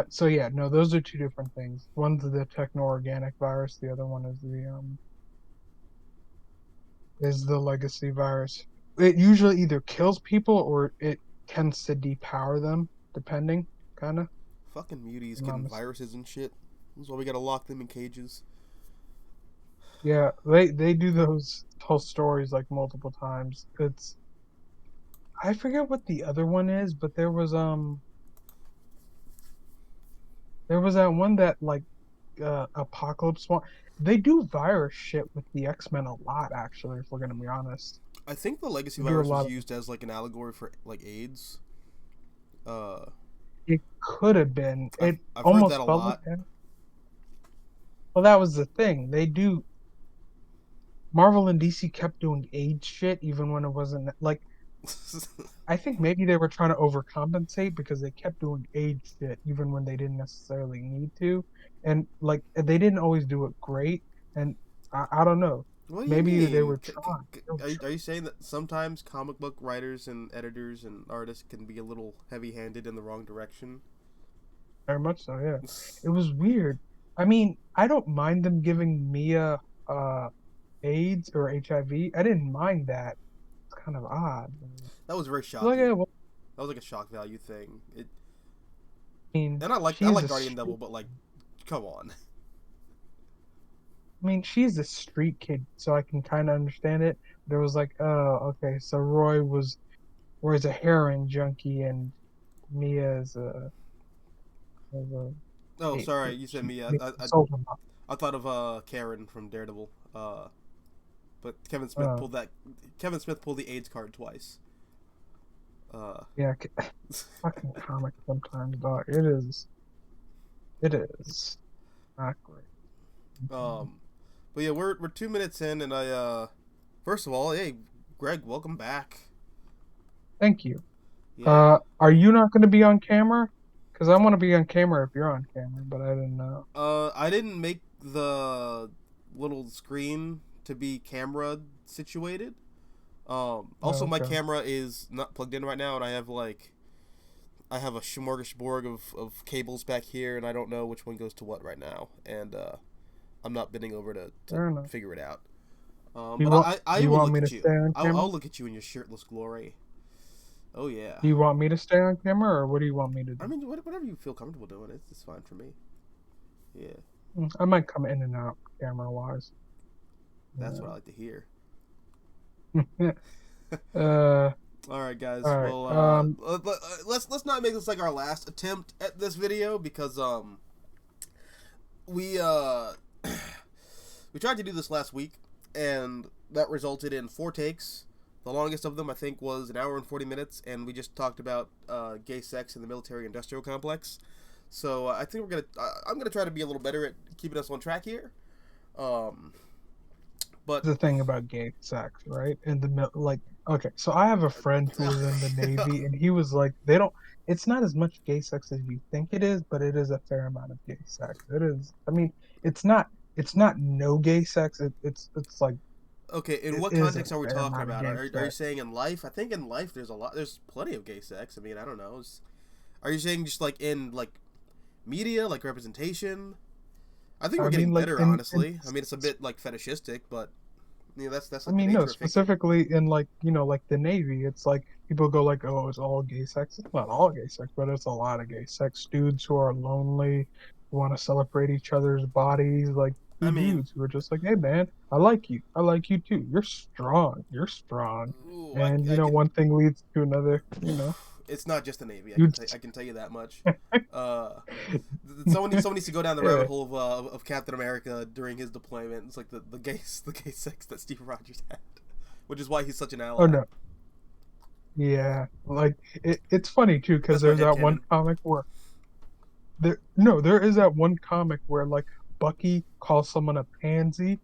So yeah, no, those are two different things. One's the techno-organic virus, the other one is the legacy virus. It usually either kills people or it tends to depower them, depending, kind of. Fucking muties I'm not getting mis- viruses and shit. That's why we gotta lock them in cages. Yeah, they do those tell stories like multiple times. It's I forget what the other one is, but there was that one that like Apocalypse one. They do virus shit with the X-Men a lot, actually, if we're gonna be honest. I think the legacy They do a virus was lot of used as like an allegory for like AIDS. Uh, it could have been. I've It I've heard that almost a felt like lot. that. Well, that was the thing. They do Marvel and DC kept doing age shit even when it wasn't like I think maybe they were trying to overcompensate because they kept doing age shit even when they didn't necessarily need to. And like they didn't always do it great. And I don't know. What do you Maybe they mean? were trying. They were Are you saying that sometimes comic book writers and editors and artists can be a little heavy-handed in the wrong direction? very much so, yeah. It was weird. I mean, I don't mind them giving Mia AIDS or HIV. I didn't mind that. It's kind of odd. That was very Like, shocking. yeah, well, That was like a shock value thing. I mean, And I she's like a Guardian street. Devil, but like, come on. I mean, she's a street kid, so I can kind of understand it. There was like, oh, okay, so Roy's a heroin junkie, and Mia is a Oh, hey, sorry, you said she me. sold him up. I thought of Karen from Daredevil. But Uh, Kevin Smith pulled the AIDS card twice. Uh, yeah, fucking comic sometimes, dog. It is not great. um, but yeah, we're 2 minutes in, and first of all, hey, Greg, welcome back. Thank you. Yeah. Are you not going to be on camera? Because I want to be on camera if you're on camera, but I didn't know. I didn't make the little screen to be camera situated. Also, Oh, my okay. camera is not plugged in right now, and I have a smorgasbord of cables back here, and I don't know which one goes to what right now, and I'm not bending over to Fair enough. figure it out. Do you But want I do you will want look me to at stay you. on camera? I'll look at you in your shirtless glory. Oh yeah. Do you want me to stay on camera, or what do you want me to I do? mean, whatever you feel comfortable doing, it's fine for me. Yeah, I might come in and out camera wise. that's what I Yeah. like to hear. uh, All right, guys. all right. Well, let's not make this like our last attempt at this video because we we tried to do this last week and that resulted in 4 takes. The longest of them I think was an hour and 40 minutes, and we just talked about gay sex in the military-industrial complex. So I think I'm gonna try to be a little better at keeping us on track here. Um, but The thing about gay sex, right? In the like, okay, so I have a friend who was in the Navy, and he was like, they don't. It's not as much gay sex as you think it is, but it is a fair amount of gay sex. It is. I mean, it's not. It's not no gay sex. It's like okay, in it what is a context are we fair talking amount of about? gay Are you sex. saying in life? I think in life there's plenty of gay sex. I mean, I don't know. Are you saying just like in like media, like representation? I think we're I getting mean, like better, in honestly. I mean, it's a bit like fetishistic, but that's I like the mean, no, nature of fiction. specifically in like, like the Navy, it's like people go like, oh, it's all gay sex. It's not all gay sex, but it's a lot of gay sex. Dudes who are lonely, who want to celebrate each other's bodies, like I two mean, dudes who are just like, hey man, I like you. I like you too. You're strong. You're strong. ooh, And I can. one thing leads to another, It's not just the Navy. dudes. I can tell you that much. Uh, someone needs to go down the rabbit Yeah. hole of Captain America during his deployment. It's like the gay sex that Steve Rogers had, which is why he's such an Oh ally. no. Yeah. Like it's funny too, because That's my there's head that one canon. comic where there is that one comic where like Bucky calls someone a pansy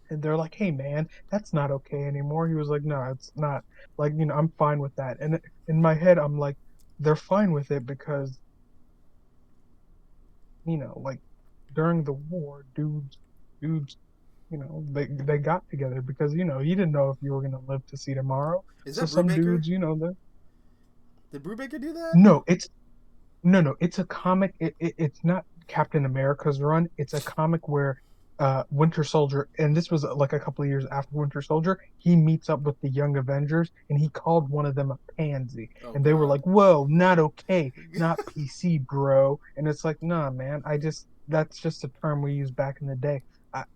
and they're like, "Hey man, that's not okay anymore." He was like, "No, it's not. Like, I'm fine with that." And in my head I'm like, they're fine with it because, like during the war, dudes, they got together because, you didn't know if you were going to live to see tomorrow. Is So that some Brubaker? dudes, they Did Brubaker do that? no, No, no, it's a comic. It's not Captain America's run. It's a comic where Winter Soldier, and this was like a couple of years after Winter Soldier, he meets up with the Young Avengers and he called one of them a pansy. Oh And they were God. like, "Whoa, not okay, not PC, bro." And it's like, "Nah, man, that's just a term we used back in the day.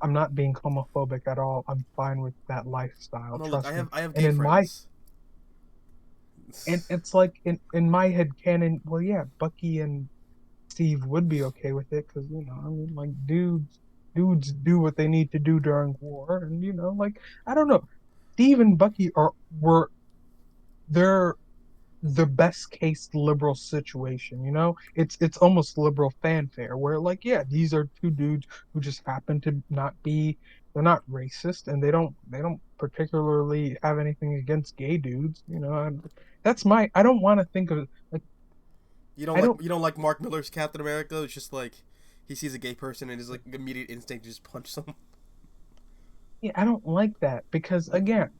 I'm not being homophobic at all. I'm fine with that lifestyle, No, look, trust me." I have And gay friends. it's like in my head canon, well, yeah, Bucky and Steve would be okay with it because I mean, like dudes do what they need to do during war, and like I don't know, Steve and Bucky were they're the best case liberal situation. It's almost liberal fanfare where like yeah, these are two dudes who just happen to not be. They're not racist, and they don't particularly have anything against gay dudes. And that's my. I don't want to think of like I don't. You don't like Mark Miller's Captain America? It's just like he sees a gay person and his like immediate instinct to just punch them. Yeah, I don't like that because again,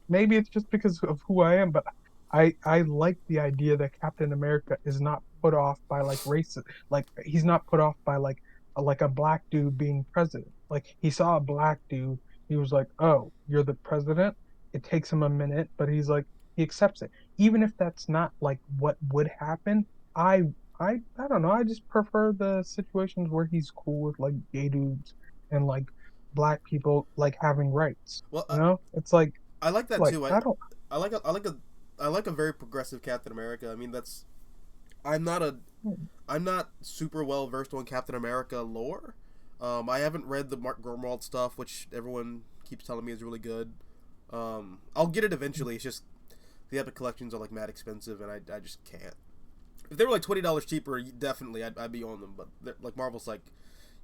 maybe it's just because of who I am, but I like the idea that Captain America is not put off by like racist, like he's not put off by like a black dude being president. Like he saw a black dude, he was like, "Oh, you're the president." It takes him a minute, but he accepts it. Even if that's not like what would happen, I I don't know, I just prefer the situations where he's cool with like gay dudes and like black people like having rights. Well, It's like I like that like too. I don't. I like a very progressive Captain America. I mean, that's I'm not a I'm not super well versed on Captain America lore. I haven't read the Mark Grunwald stuff, which everyone keeps telling me is really good. I'll get it eventually. It's just the Epic collections are like mad expensive, and I just can't. If they were like $20 cheaper, definitely I'd be on them. But like Marvel's like,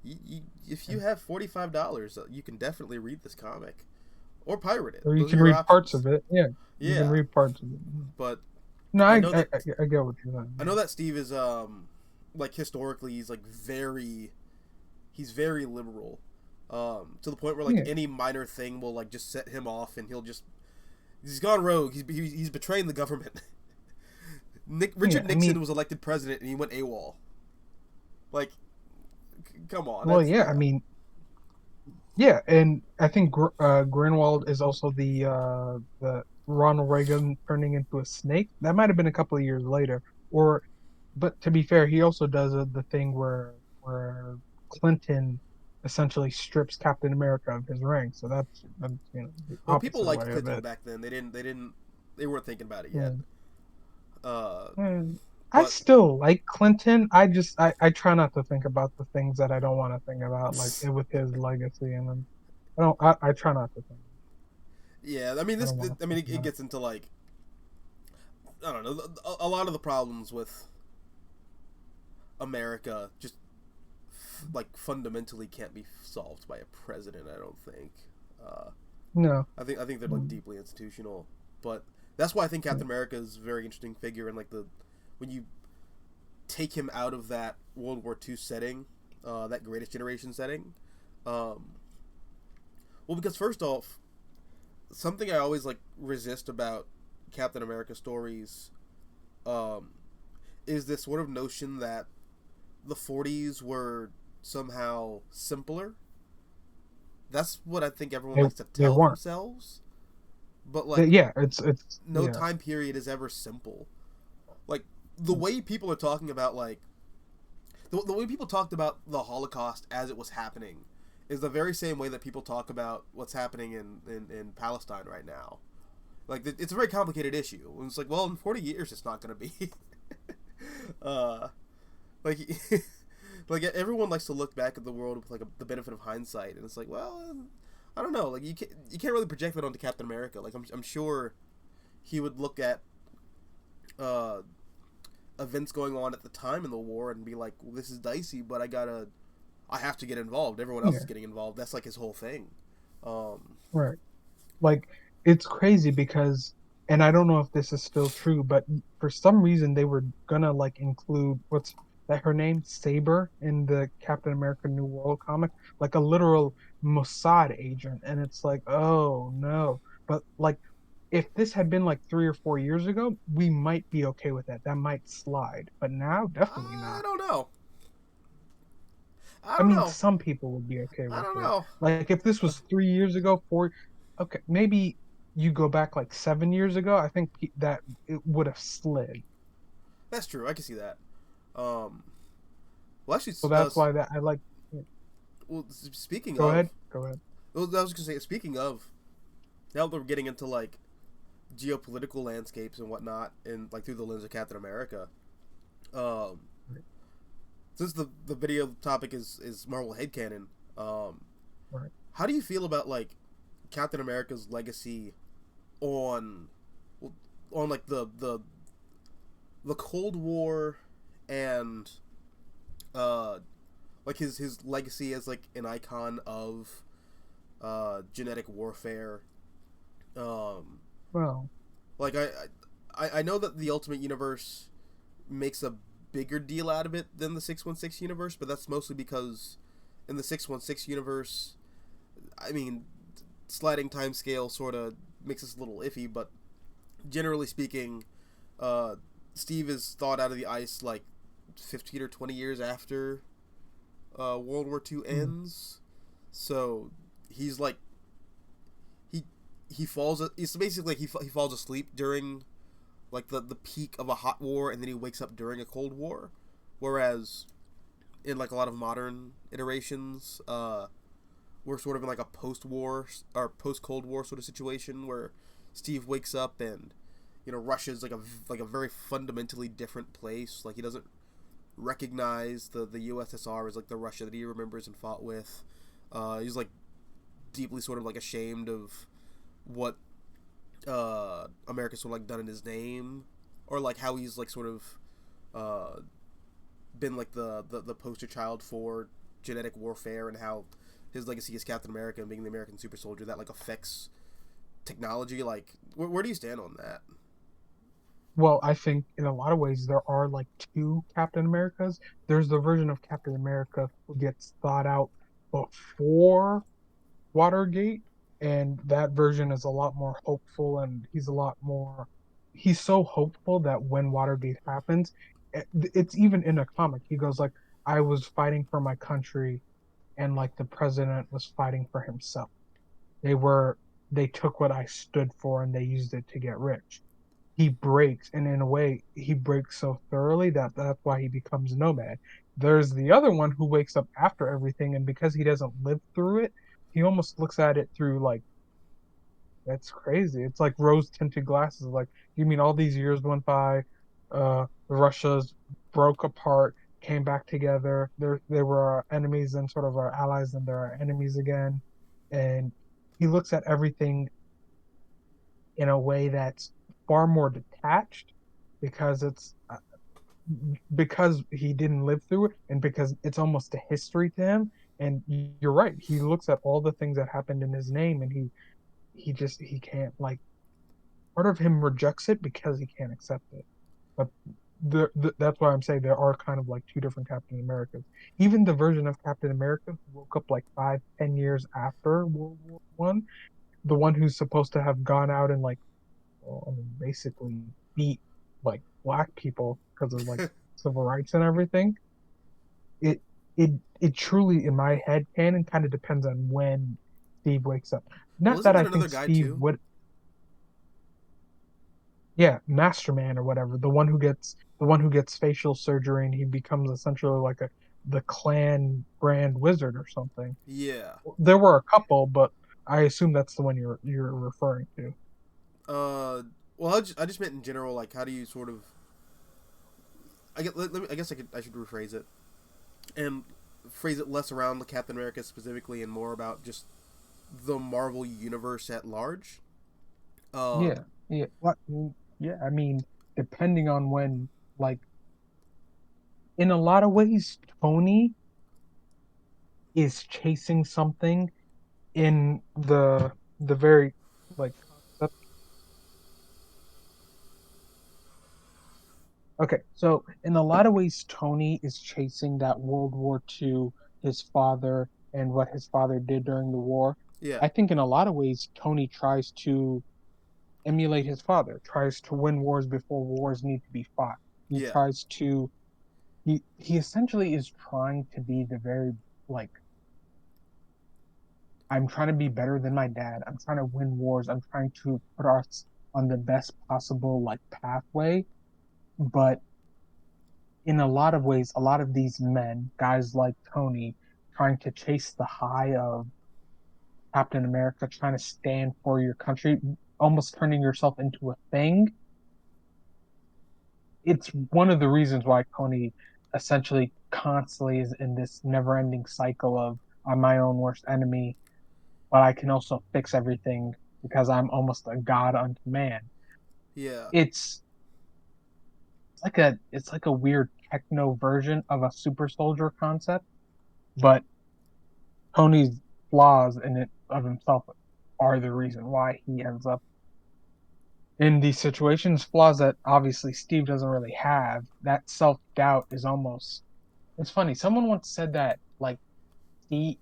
if you have $45, you can definitely read this comic or pirate it. Or you Those are can your read parts options. of it. Yeah, you can Yeah, read parts of it. but No, I know that I get what you're I know saying. that Steve is like historically he's like he's very liberal. To the point where like Yeah, any minor thing will like just set him off and he's gone rogue. He's betraying the government. yeah. Richard I Nixon mean, was elected president and he went AWOL. Like, come on, well, that's yeah. I mean, yeah, and I think Greenwald is also the Ronald Reagan turning into a snake. That might have been a couple of years later, or but to be fair, he also does the thing where Clinton essentially strips Captain America of his rank. So that's the well, people opposite liked way of Clinton it. back then. They weren't thinking about it yet. Yeah. Uh, Mm. I but still like Clinton. I try not to think about the things that I don't want to think about, like with his legacy, and then I try not to think. yeah, I mean I don't want to I mean think it about it. gets into like I don't know a lot of the problems with America just like fundamentally can't be solved by a president. I don't think. Uh, No. I think they're like Mm, deeply institutional, but that's why I think yeah. Captain America is a very interesting figure. And like the when you take him out of that World War II setting, that Greatest Generation setting, um, well, because first off, something I always like resist about Captain America stories, um, is this sort of notion that the 40s were somehow simpler. That's what I think everyone They likes to they tell weren't. themselves. But like Yeah, it's no yeah. time period is ever simple. Like the way people are talking about like the way people talked about the Holocaust as it was happening is the very same way that people talk about what's happening in Palestine right now. Like it's a very complicated issue. It's like, well, in 40 years, it's not going to be. uh, like, like everyone likes to look back at the world with like the benefit of hindsight, and it's like, well, I don't know. Like you can't really project that onto Captain America. Like I'm sure he would look at uh, events going on at the time in the war and be like, well, this is dicey, but I have to get involved. Everyone else is Yeah, getting involved. That's like his whole thing. Um, right. Like it's crazy because, and I don't know if this is still true, but for some reason they were gonna like include what's that her name Saber in the Captain America New World comic, like a literal Mossad agent, and it's like, oh no. But like if this had been like 3 or 4 years ago, we might be okay with that. That might slide, but now definitely I not. don't know. I I don't mean, know. some people would be okay I with don't it. know. Like if this was 3 years ago, four, okay, maybe you go back like 7 years ago. I think that it would have slid. That's true. I can see that. Um, well, actually, So that's why that I like. well, speaking Go of, ahead. Go ahead. well, I was gonna say, speaking of, now that we're getting into like geopolitical landscapes and whatnot, and like through the lens of Captain America. Um, Right. since the video topic is Marvel headcanon, um, Right. how do you feel about like Captain America's legacy on on like the Cold War and uh like his legacy as like an icon of genetic warfare. Um, Well, like I know that the Ultimate Universe makes a bigger deal out of it than the 616 universe, but that's mostly because in the 616 universe, I mean, sliding time scale sort of makes us a little iffy, but generally speaking, uh, Steve is thawed out of the ice like 15 or 20 years after World War II mm, ends. So he's like he he falls. It's basically like he falls asleep during like the peak of a hot war, and then he wakes up during a cold war. Whereas in like a lot of modern iterations, we're sort of in like a post-war or post-Cold War sort of situation where Steve wakes up and Russia's like a very fundamentally different place. Like he doesn't recognize the USSR as like the Russia that he remembers and fought with. He's like deeply sort of like ashamed of what America's sort of like done in his name, or like how he's like sort of uh, been like the poster child for genetic warfare, and how his legacy as Captain America and being the American super soldier that like affects technology. Like where do you stand on that? well, I think in a lot of ways there are like two Captain Americas. There's the version of Captain America who gets thought out before Watergate, and that version is a lot more hopeful, and he's so hopeful that when Watergate happens, it's even in a comic. He goes like, I was fighting for my country, and like the president was fighting for himself. They were they took what I stood for and they used it to get rich. He breaks, and in a way he breaks so thoroughly that that's why he becomes nomad. There's the other one who wakes up after everything, and because he doesn't live through it, he almost looks at it through like, that's crazy. It's like rose tinted glasses. Like, you mean all these years went by, Russia's broke apart, came back together. They were our enemies and sort of our allies, and they're our enemies again. And he looks at everything in a way that's far more detached, because because he didn't live through it, and because it's almost a history to him. And you're right, he looks at all the things that happened in his name, and he can't, like, part of him rejects it because he can't accept it. But that's why I'm saying there are kind of like two different Captain Americas. Even the version of Captain America who woke up like 5, 10 years after World War I, the one who's supposed to have gone out and like, well, I mean, basically beat like black people because of like civil rights and everything. It it truly, in my head, canon kind of depends on when Steve wakes up. Well, Not isn't that there I another think guy Steve too? would, yeah, Masterman or whatever, the one who gets facial surgery and he becomes essentially like the clan grand wizard or something. Yeah. There were a couple, but I assume that's the one you're referring to. Uh, well, I just meant in general. Like, how do you sort of? I guess I should rephrase it and phrase it less around the Captain America specifically and more about just the Marvel universe at large. Yeah, Um, yeah. Yeah, I mean, depending on when, like, in a lot of ways, Tony is chasing something in the very, like, concept. Okay, so in a lot of ways, Tony is chasing that World War II, his father, and what his father did during the war. yeah. I think in a lot of ways, Tony tries to emulate his father, tries to win wars before wars need to be fought. He Yeah, tries to he essentially is trying to be the very like I'm trying to be better than my dad. I'm trying to win wars. I'm trying to put us on the best possible like pathway. But in a lot of ways, a lot of these men, guys like Tony, trying to chase the high of Captain America, trying to stand for your country, almost turning yourself into a thing. It's one of the reasons why Tony essentially constantly is in this never-ending cycle of I'm my own worst enemy, but I can also fix everything because I'm almost a god unto man. yeah. It's it's like a weird techno version of a super soldier concept, but Tony's flaws in it of himself are the reason why he ends up in these situations. Flaws that obviously Steve doesn't really have. That self doubt is almost. It's funny. Someone once said that like he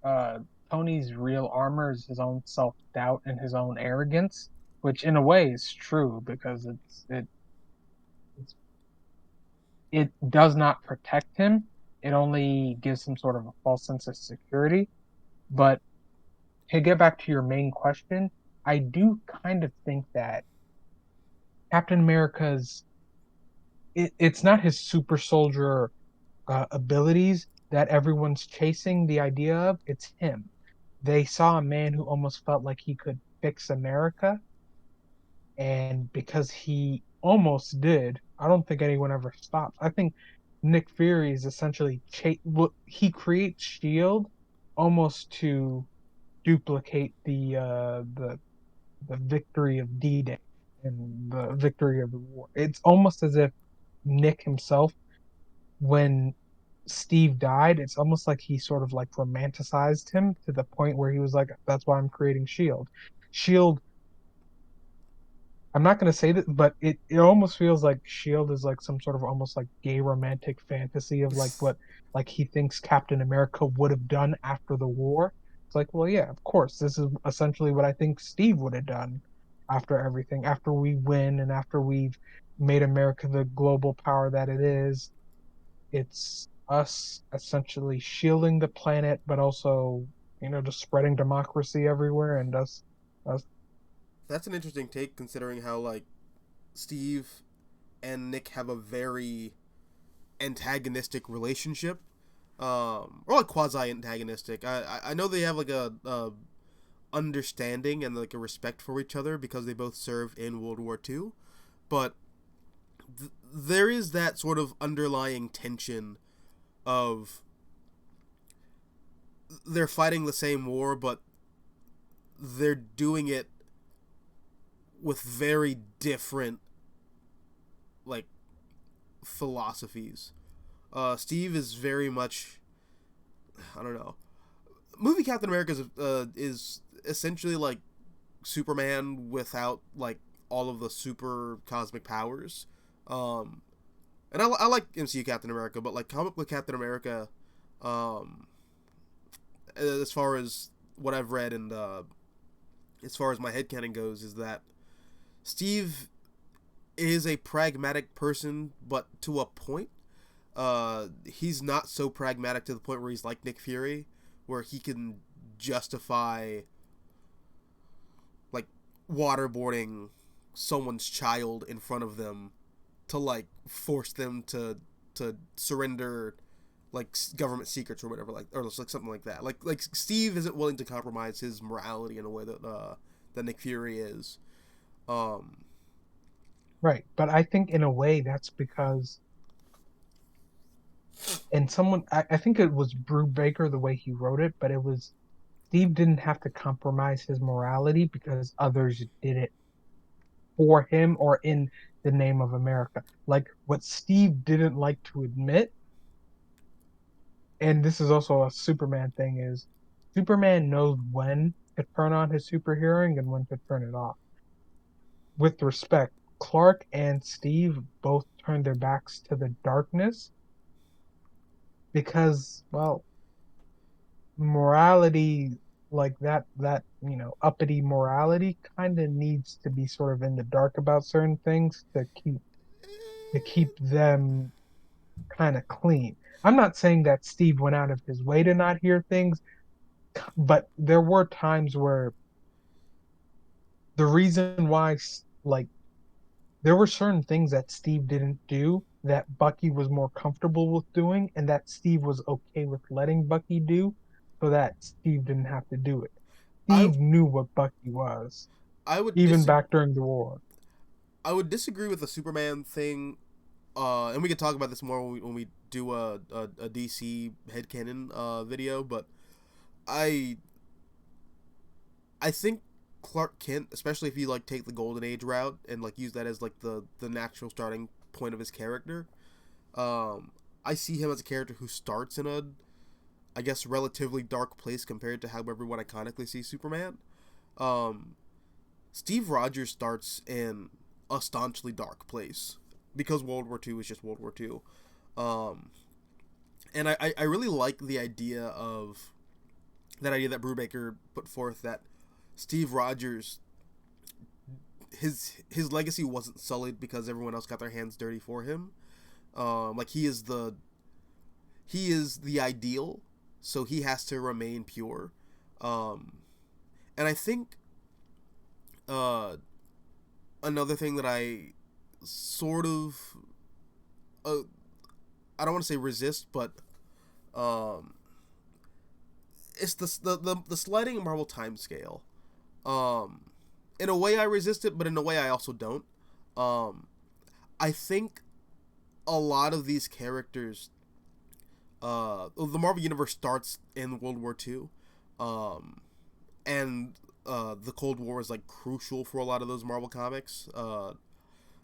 uh Tony's real armor is his own self doubt and his own arrogance, which in a way is true because it's it does not protect him. It only gives him sort of a false sense of security. But to get back to your main question, I do kind of think that Captain America's it's not his super soldier abilities that everyone's chasing the idea of. It's him. They saw a man who almost felt like he could fix America, and because he almost did, I don't think anyone ever stops. I think Nick Fury is essentially he creates Shield almost to duplicate the victory of D-Day and the victory of the war. It's almost as if Nick himself, when Steve died, it's almost like he sort of like romanticized him to the point where he was like, "That's why I'm creating Shield." Shield. I'm not gonna say that, but it almost feels like Shield is like some sort of almost like gay romantic fantasy of like what like he thinks Captain America would have done after the war. It's like, well, yeah, of course, this is essentially what I think Steve would have done after everything, after we win and after we've made America the global power that it is. It's us essentially shielding the planet, but also, just spreading democracy everywhere and us That's an interesting take considering how like Steve and Nick have a very antagonistic relationship, or like quasi antagonistic. I know they have like a understanding and like a respect for each other because they both served in World War II, but there is that sort of underlying tension of they're fighting the same war, but they're doing it with very different like philosophies. Steve is very much, I don't know. Movie Captain America is essentially like Superman without like all of the super cosmic powers. Um, and I like MCU Captain America, but like comic book Captain America, um, as far as what I've read and as far as my headcanon goes, is that Steve is a pragmatic person, but to a point. He's not so pragmatic to the point where he's like Nick Fury, where he can justify like waterboarding someone's child in front of them to like force them to surrender like government secrets or whatever, like or like something like that. Like Steve isn't willing to compromise his morality in a way that Nick Fury is. Um, right. But I think in a way that's because and I think it was Brew Baker the way he wrote it, but it was Steve didn't have to compromise his morality because others did it for him or in the name of America. Like what Steve didn't like to admit, and this is also a Superman thing, is Superman knows when to turn on his superheroing and when to turn it off. With respect, Clark and Steve both turned their backs to the darkness because, well, morality. like that uppity morality kind of needs to be sort of in the dark about certain things to keep them kind of clean. I'm not saying that Steve went out of his way to not hear things, but there were times where the reason why, like, there were certain things that Steve didn't do that Bucky was more comfortable with doing, and that Steve was okay with letting Bucky do, so that Steve didn't have to do it. I Steve knew what Bucky was, I would even disagree. back during the war. I would disagree with the Superman thing, and we could talk about this more when we do a DC headcanon video. But I I think Clark Kent, especially if you like take the Golden Age route and like use that as like the natural starting point of his character. Um, I see him as a character who starts in a, I guess, relatively dark place compared to how everyone iconically sees Superman. Um, Steve Rogers starts in a staunchly dark place because World War II is just World War II. Um, and I really like the idea of that idea that Brubaker put forth that Steve Rogers, his legacy wasn't sullied because everyone else got their hands dirty for him. Like he is the ideal, so he has to remain pure. Um, and I think uh, another thing that I sort of uh, I don't want to say resist, but um, it's the sliding Marvel time scale. Um, in a way, I resist it, but in a way, I also don't. Um, I think a lot of these characters, the Marvel Universe starts in World War II, um, and the Cold War is like crucial for a lot of those Marvel comics.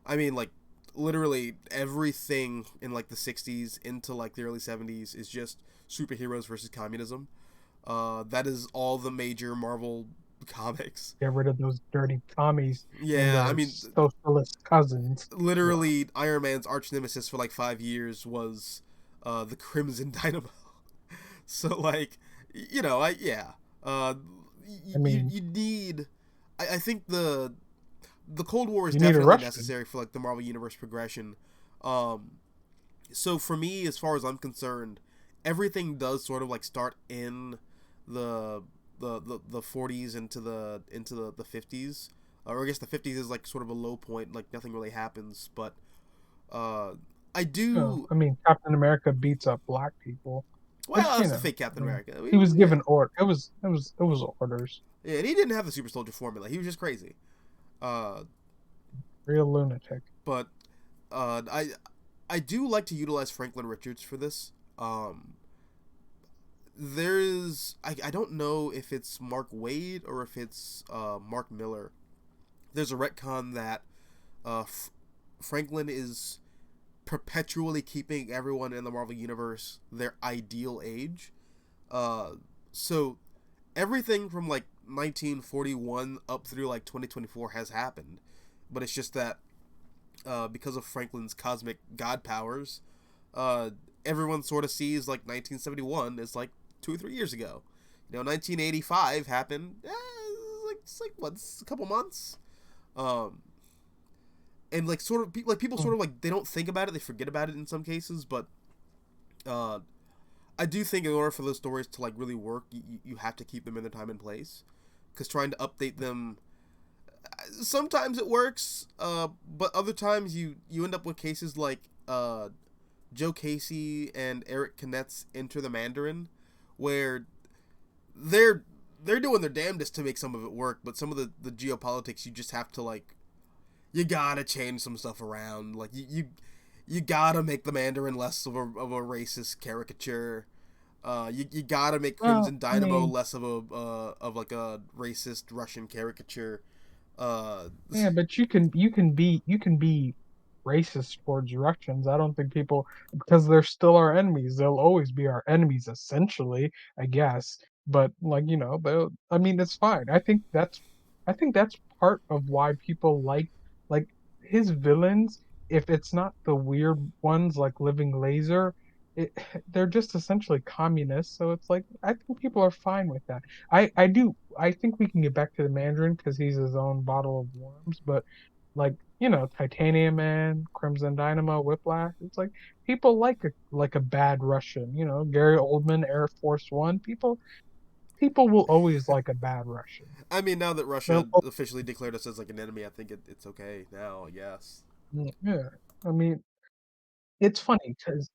I mean, like literally everything in like the '60s into like the early '70s is just superheroes versus communism. That is all the major Marvel comics. Get rid of those dirty commies and Yeah, I their mean, socialist cousins. Yeah. literally, Iron Man's arch nemesis for like 5 years was the Crimson Dynamo. So like, you know, I yeah, uh, I mean, you need. I think the Cold War is you need a definitely Russian. necessary for like the Marvel Universe progression. Um, so for me, as far as I'm concerned, everything does sort of like start in the the 40s into the 50s, or I guess the 50s is like sort of a low point, like nothing really happens. But uh, I No, do. I mean Captain America beats up black people, Well, which that's the fake I Captain mean, America. he was Yeah, given order. It was orders. yeah, and he didn't have the super soldier formula. He was just crazy. Uh, Real lunatic. but I do like to utilize Franklin Richards for this. There's I don't know if it's Mark Wade or if it's Mark Miller. There's a retcon that Franklin is perpetually keeping everyone in the Marvel universe their ideal age. Uh, so everything from like 1941 up through like 2024 has happened, but it's just that because of Franklin's cosmic god powers, uh, everyone sort of sees like 1971 as like 2 or 3 years ago. You know, 1985 happened. It's like what, a couple months. Um, and like sort of like people sort Hmm. of like they don't think about it, they forget about it in some cases. But uh, I do think in order for those stories to like really work, you have to keep them in their time and place. Because trying to update them, sometimes it works, but other times you end up with cases like Joe Casey and Eric Knetz Enter the Mandarin, where they're they're doing their damnedest to make some of it work, but some of the geopolitics you just have to like you gotta change some stuff around. Like you gotta make the Mandarin less of a racist caricature. You gotta make Well, Crimson I Dynamo mean, less of a of like a racist Russian caricature. Uh, yeah, but you can be racist towards Russians. I don't think people, because they're still our enemies. They'll always be our enemies, essentially, I guess. But like they'll. I mean, it's fine. I think that's part of why people like his villains. If it's not the weird ones like Living Laser, it, they're just essentially communists. So it's like I think people are fine with that. I think we can get back to the Mandarin because he's his own bottle of worms. But like Titanium Man, Crimson Dynamo, Whiplash. It's like people like a bad Russian. Gary Oldman, Air Force One. People will always like a bad Russian. I mean, now that They'll, Russia officially declared us as like an enemy, I think it's okay now. I guess. yeah. I mean, it's funny because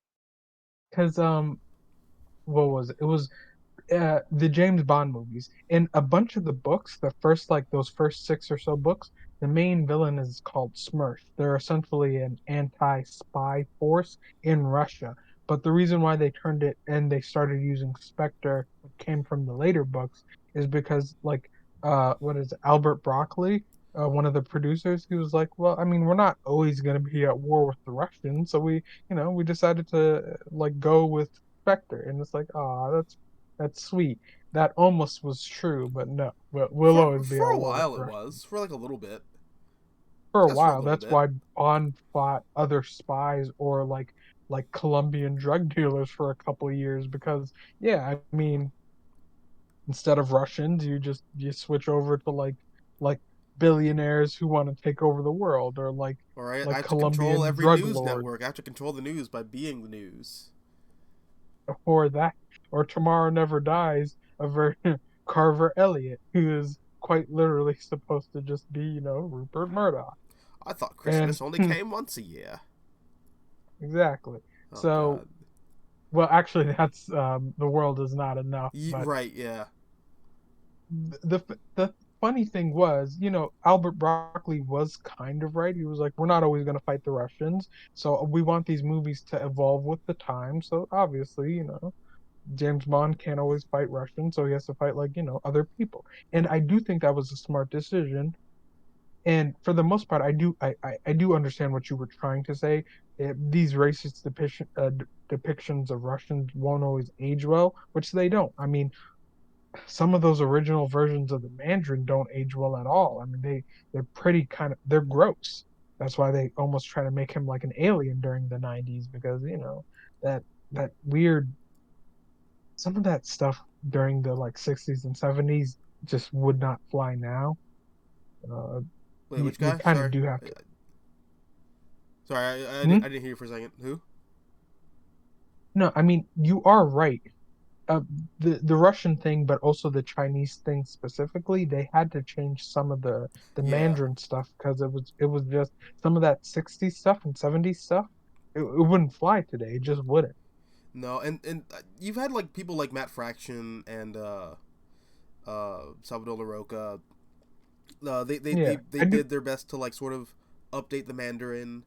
what was it? It was the James Bond movies. In a bunch of the books, the first like those first six or so books, the main villain is called Smurf. They're essentially an anti-spy force in Russia. But the reason why they turned it and they started using Spectre, what came from the later books, is because like what is it, Albert Broccoli, one of the producers, he was like, well, I mean, we're not always going to be at war with the Russians, so we decided to like go with Spectre, and it's like, ah, that's sweet. That almost was true, but no. But we'll For always be for at a war with while, the it Russians. was for like a little bit, For a just for a while. little That's bit. why Bond fought other spies or like Colombian drug dealers for a couple of years because yeah, I mean, instead of Russians, you switch over to like billionaires who want to take over the world or like Or I like have to control Colombian every drug news lords network. I have to control the news by being the news. or that or Tomorrow Never Dies of Carver Elliott, who is quite literally supposed to just be, Rupert Murdoch. I thought And Christmas only came once a year. exactly. Oh So, God. well, actually, that's the world is not enough. But Right. Yeah. the funny thing was, Albert Broccoli was kind of right. He was like, we're not always going to fight the Russians, so we want these movies to evolve with the time. So obviously, James Bond can't always fight Russians, so he has to fight like, other people. And I do think that was a smart decision. And for the most part, I do understand what you were trying to say. These racist depictions of Russians won't always age well, which they don't. I mean, some of those original versions of the Mandarin don't age well at all. I mean, they're pretty they're gross. That's why they almost try to make him like an alien during the 90s because, that that weird some of that stuff during the like 60s and 70s just would not fly now. Uh, Wait, you, which you guy? kind of Sorry. do have to. Sorry, Hmm? I didn't hear you for a second. Who? No, I mean you are right. Uh, the Russian thing, but also the Chinese thing specifically, they had to change some of the Yeah. Mandarin stuff because it was just some of that 60s stuff and 70s stuff. It wouldn't fly today. It just wouldn't. No, and you've had like people like Matt Fraction and Salvador LaRocca. Yeah, They did their best to like sort of update the Mandarin.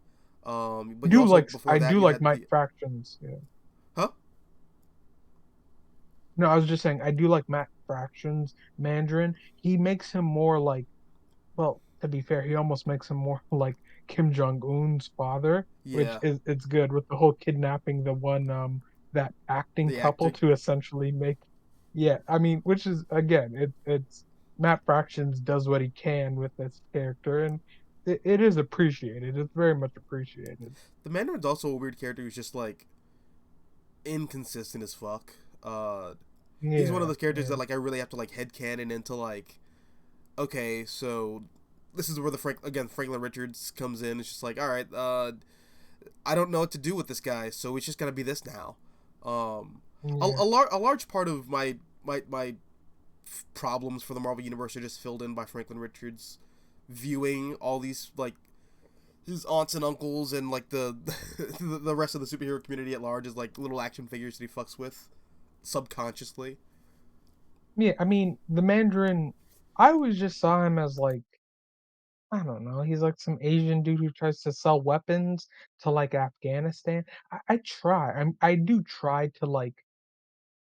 But you also before I that do you like had Mike the Fractions. Yeah. huh? No, I was just saying I do like Matt Fractions Mandarin. He makes him more like, well, to be fair, he almost makes him more like Kim Jong Un's father, which Yeah, is it's good with the whole kidnapping the one that acting the couple acting. to essentially make, yeah, I mean, which is again, it's Matt Fractions does what he can with this character, and it is appreciated. It's very much appreciated. The Mandarin's also a weird character who's just like inconsistent as fuck. He's one of Yeah, those characters yeah, that like I really have to like headcanon into like okay, so this is where the Franklin Richards comes in. It's just like all right, I don't know what to do with this guy, so it's just gonna be this now. Um, yeah. a large part of my problems for the Marvel universe are just filled in by Franklin Richards viewing all these like his aunts and uncles and like the the rest of the superhero community at large as like little action figures that he fucks with subconsciously. Yeah, I mean, the Mandarin, I always just saw him as like, I don't know, he's like some Asian dude who tries to sell weapons to like Afghanistan. I do try to like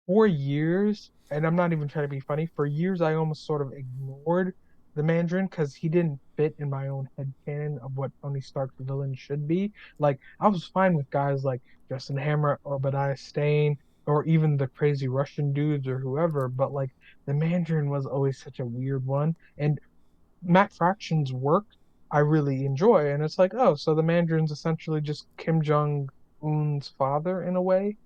for years, and I'm not even trying to be funny, for years I almost sort of ignored the Mandarin because he didn't fit in my own head canon of what Tony Stark's villain should be. Like I was fine with guys like Justin Hammer or Obadiah Stane or even the crazy Russian dudes or whoever, but like the Mandarin was always such a weird one. And Matt Fraction's work I really enjoy, and it's like, oh, so the Mandarin's essentially just Kim Jong. Un's father in a way,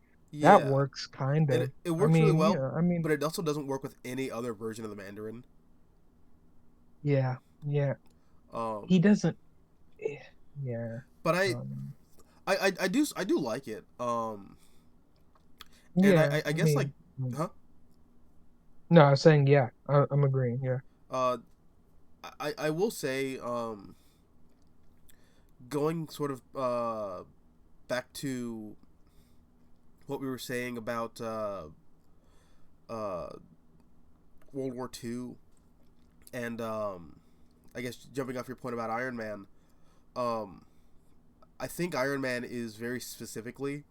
that Yeah, works kind and of. it I works really mean, well, yeah, I mean, but it also doesn't work with any other version of the Mandarin. yeah, yeah. He Um, doesn't. eh, Yeah. but Um, I do like it. And yeah. I I guess like, mean, huh? no, I was saying yeah. I'm agreeing. Yeah. Uh, I will say, going sort of back to what we were saying about uh, World War II, and I guess jumping off your point about Iron Man, um, I think Iron Man is very specifically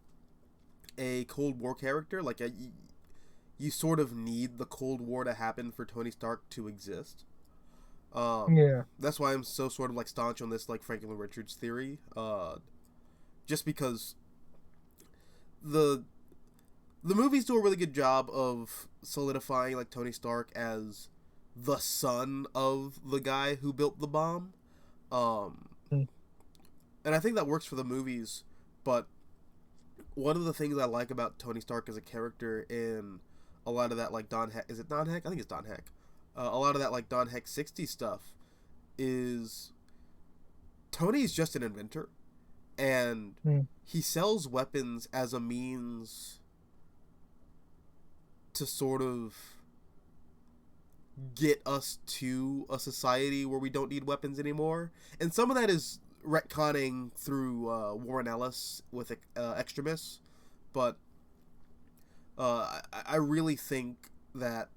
a Cold War character. Like you sort of need the Cold War to happen for Tony Stark to exist. Yeah. That's why I'm so sort of like staunch on this like Franklin Richards theory. Just because the the movies do a really good job of solidifying like Tony Stark as the son of the guy who built the bomb. Um, Mm. and I think that works for the movies, but one of the things I like about Tony Stark as a character in a lot of that like Don Heck, is it Don Heck? I think it's Don Heck. A lot of that like Don Heck 60 stuff is Tony's just an inventor, and Mm. he sells weapons as a means to sort of get us to a society where we don't need weapons anymore. And some of that is retconning through Warren Ellis with Extremis, but I really think that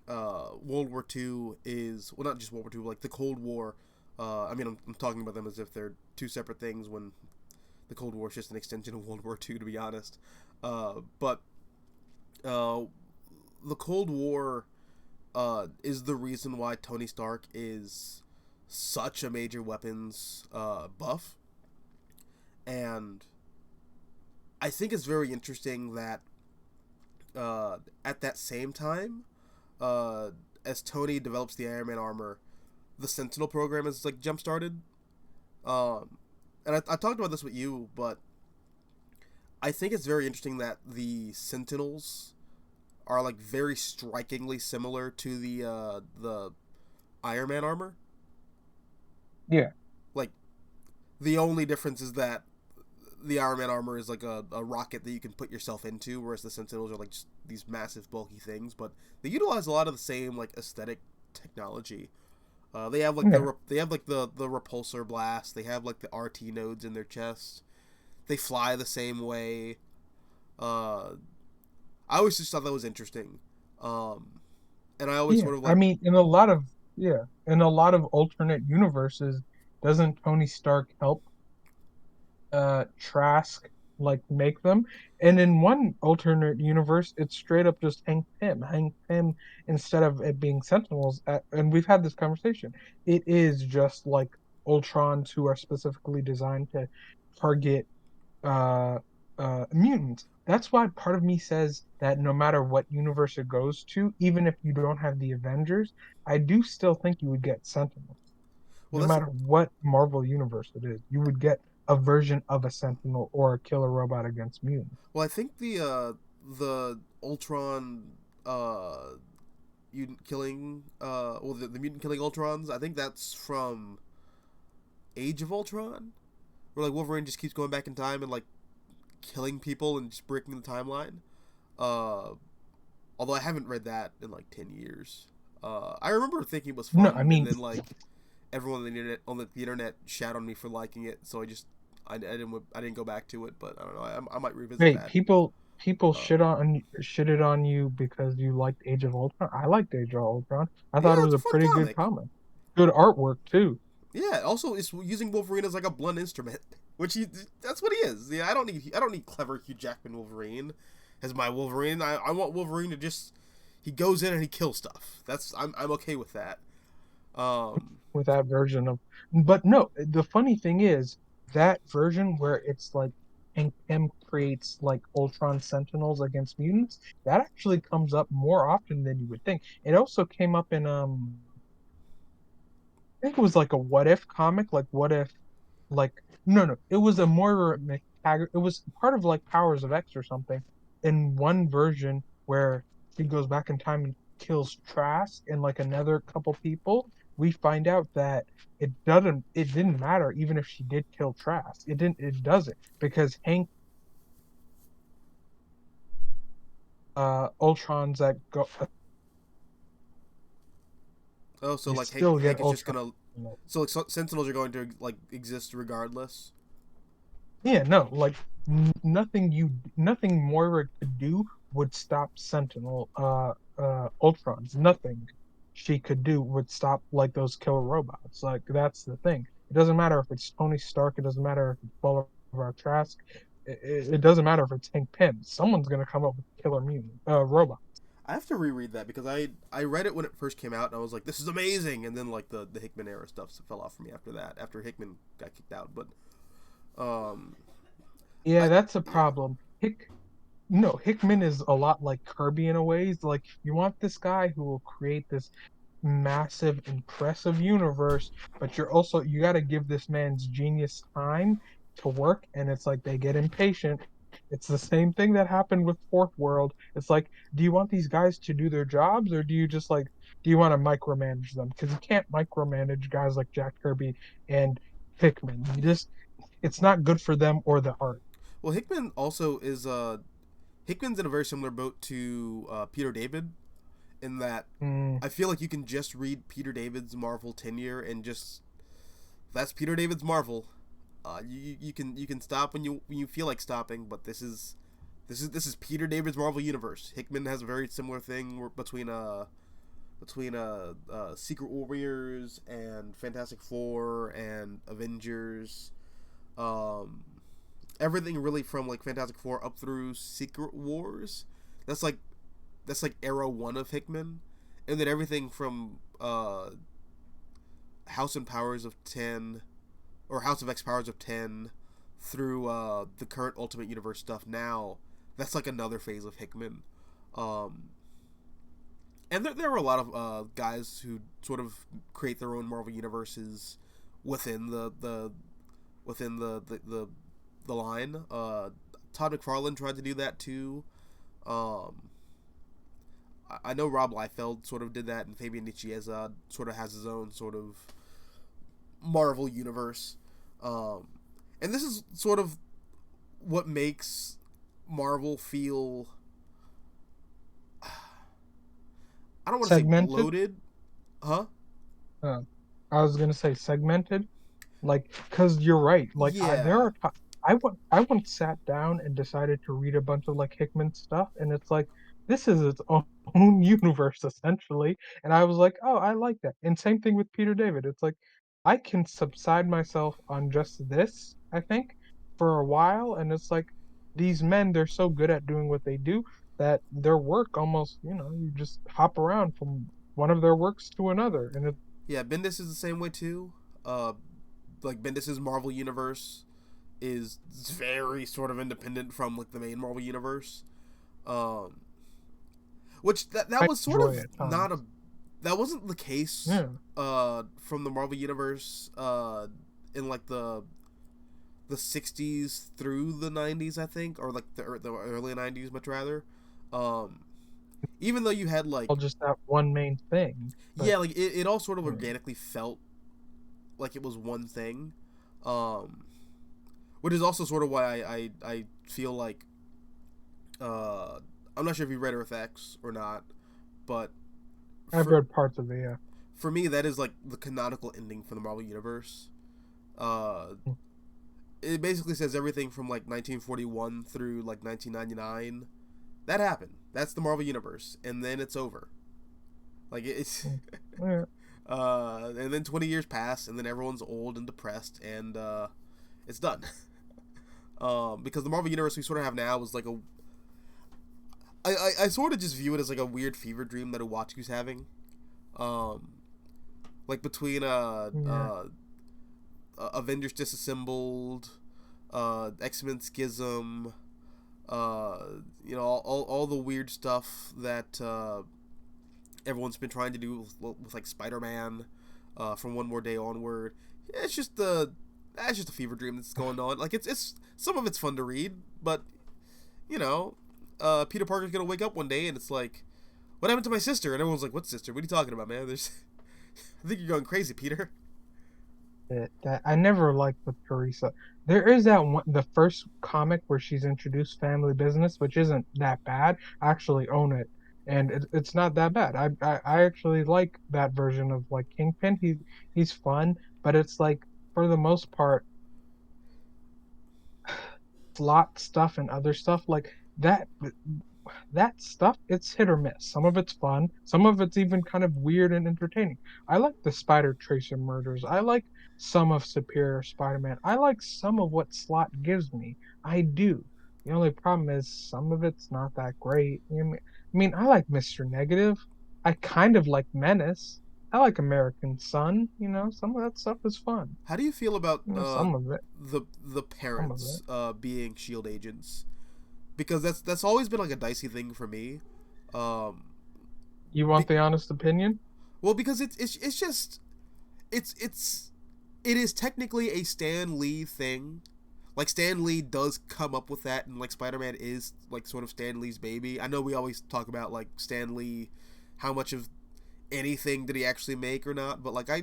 World War II is, well, not just World War II, like the Cold War. I mean, I'm talking about them as if they're two separate things when the Cold War is just an extension of World War II, to be honest. But uh, the Cold War is the reason why Tony Stark is such a major weapons buff, and I think it's very interesting that at that same time, uh, as Tony develops the Iron Man armor, the Sentinel program is like jump started. And I talked about this with you, but I think it's very interesting that the Sentinels are like very strikingly similar to the Iron Man armor. Yeah. Like the only difference is that the Iron Man armor is like a rocket that you can put yourself into, whereas the Sentinels are like just these massive bulky things. But they utilize a lot of the same like aesthetic technology. They have like Yeah. the repulsor blast. They have like the RT nodes in their chest. They fly the same way. Uh, I always just thought that was interesting. Um, and I always Yeah. sort of I like, mean, in a lot of alternate universes, doesn't Tony Stark help Trask like make them? And in one alternate universe, it's straight up just Hank Pym instead of it being Sentinels. And we've had this conversation. It is just like Ultrons who are specifically designed to target uh mutants. That's why part of me says that no matter what universe it goes to, even if you don't have the Avengers, I do still think you would get Sentinels. well, No that's matter what Marvel universe it is, you would get a version of a Sentinel or a killer robot against mutants. well, I think the Ultron mutant killing well the mutant killing Ultrons. I think that's from Age of Ultron, where like Wolverine just keeps going back in time and like killing people and just breaking the timeline. Uh, Although I haven't read that in like 10 years. I remember thinking it was No, I fun, and mean, then like everyone on the internet shat on me for liking it, so I didn't go back to it, but I don't know. I might revisit wait, that. people Uh, shitted on you because you liked Age of Ultron. I liked Age of Ultron. I yeah, thought it was it's a a fun pretty good comic. comic. Good artwork too. Yeah, also it's using Wolverine as like a blunt instrument, which that's what he is. Yeah, I don't need clever Hugh Jackman Wolverine as my Wolverine. I want Wolverine to just he goes in and he kills stuff. I'm okay with that. Um, With that version of, but no, the funny thing is that version where it's like Hank Pym creates like Ultron Sentinels against mutants, that actually comes up more often than you would think. It also came up in I think it was like a what if comic, like what if, like, no, it was a Moira It was part of like Powers of X or something. In one version where she goes back in time and kills Trask and like another couple people, we find out that it didn't matter even if she did kill Trask. It doesn't because Hank Ultrons that go Oh, so you like still get Hank is just Ultron. gonna. So like Sentinels are going to like exist regardless. Yeah, no, like nothing Moira could do would stop Sentinel Ultrons. Nothing she could do would stop like those killer robots. Like that's the thing. It doesn't matter if it's Tony Stark, it doesn't matter if it's Bolivar Trask, it doesn't matter if it's Hank Pym. Someone's gonna come up with killer mutant robot. I have to reread that because I read it when it first came out and I was like, this is amazing, and then like the Hickman era stuff fell off for me after that. After Hickman got kicked out, but um, Yeah, I that's a yeah. problem. No, Hickman is a lot like Kirby in a ways. Like you want this guy who will create this massive, impressive universe, but you got to give this man's genius time to work, and it's like they get impatient. It's the same thing that happened with Fourth World. It's like, do you want these guys to do their jobs, or do you want to micromanage them? Because you can't micromanage guys like Jack Kirby and Hickman. It's not good for them or the art. Well, Hickman also is Hickman's in a very similar boat to Peter David in that Mm, I feel like you can just read Peter David's Marvel tenure and just that's Peter David's Marvel. You can stop when you feel like stopping, but this is Peter David's Marvel Universe. Hickman has a very similar thing between Secret Warriors and Fantastic Four and Avengers. Um, Everything really from like Fantastic Four up through Secret Wars. That's like that's like era one of Hickman, and then everything from House and Powers of 10 or House of X Powers of 10 through the current Ultimate Universe stuff now. That's like another phase of Hickman. Um, and there are a lot of guys who sort of create their own Marvel universes within the line. Todd McFarlane tried to do that too. Um, I know Rob Liefeld sort of did that, and Fabian Nicieza sort of has his own sort of Marvel universe. Um, and this is sort of what makes Marvel feel. I don't want to say segmented. bloated, huh? Uh, I was gonna say segmented. Like, because you're right. Like, there Yeah, are I once sat down and decided to read a bunch of like Hickman stuff, and it's like this is its own universe essentially. And I was like, oh, I like that. And same thing with Peter David. It's like I can subside myself on just this, I think, for a while, and it's like these men, they're so good at doing what they do that their work almost, you just hop around from one of their works to another, and it's yeah. Bendis is the same way too. Uh, like Bendis's Marvel universe is very sort of independent from like the main Marvel universe. Um, which that I was sort enjoy of at not times. a that wasn't the case Yeah. from the Marvel universe in like the 60s through the 90s, I think, or like the early 90s much rather. Um Even though you had All like just that one main thing. But yeah, like it all sort of yeah, organically felt like it was one thing. Um which is also sort of why I feel like uh I'm not sure if you read Earth X or not, but I've for read parts of it. Yeah. for me that is like the canonical ending for the Marvel universe. Uh it basically says everything from like 1941 through like 1999 that happened. That's the Marvel universe, and then it's over. Like it's, Mm. Yeah. and then 20 years pass, and then everyone's old and depressed, and it's done. Because the Marvel universe we sort of have now is like a, I sort of just view it as like a weird fever dream that Uwatsu's having. Um, like between Yeah. Avengers Disassembled, X-Men Schism, all the weird stuff that everyone's been trying to do with like Spider-Man from One More Day onward. It's just that's just a fever dream that's going on. Like it's some of it's fun to read, but you know, Peter Parker's gonna wake up one day and it's like, what happened to my sister? And everyone's like, what sister? What are you talking about, man? There's, I think you're going crazy, Peter. That I never liked with Teresa. There is that one, the first comic where she's introduced family business, which isn't that bad. I actually own it, and it's not that bad. I actually like that version of like Kingpin. He's fun, but it's like for the most part, slot stuff and other stuff like that stuff, it's hit or miss. Some of it's fun, some of it's even kind of weird and entertaining. I like the Spider Tracer murders. I like some of Superior Spider-Man. I like some of what Slot gives me. I do. The only problem is some of it's not that great. I like Mr. Negative. I kind of like Menace. I like American Sun. Some of that stuff is fun. How do you feel about Some of it. the Some of parents it. being Shield agents? Because that's always been like a dicey thing for me. Um, You be, want the honest opinion? well, because it's just it's it is technically a Stan Lee thing. Like Stan Lee does come up with that, and like Spider-Man is like sort of Stan Lee's baby. I know we always talk about like Stan Lee, how much of anything did he actually make or not, but like I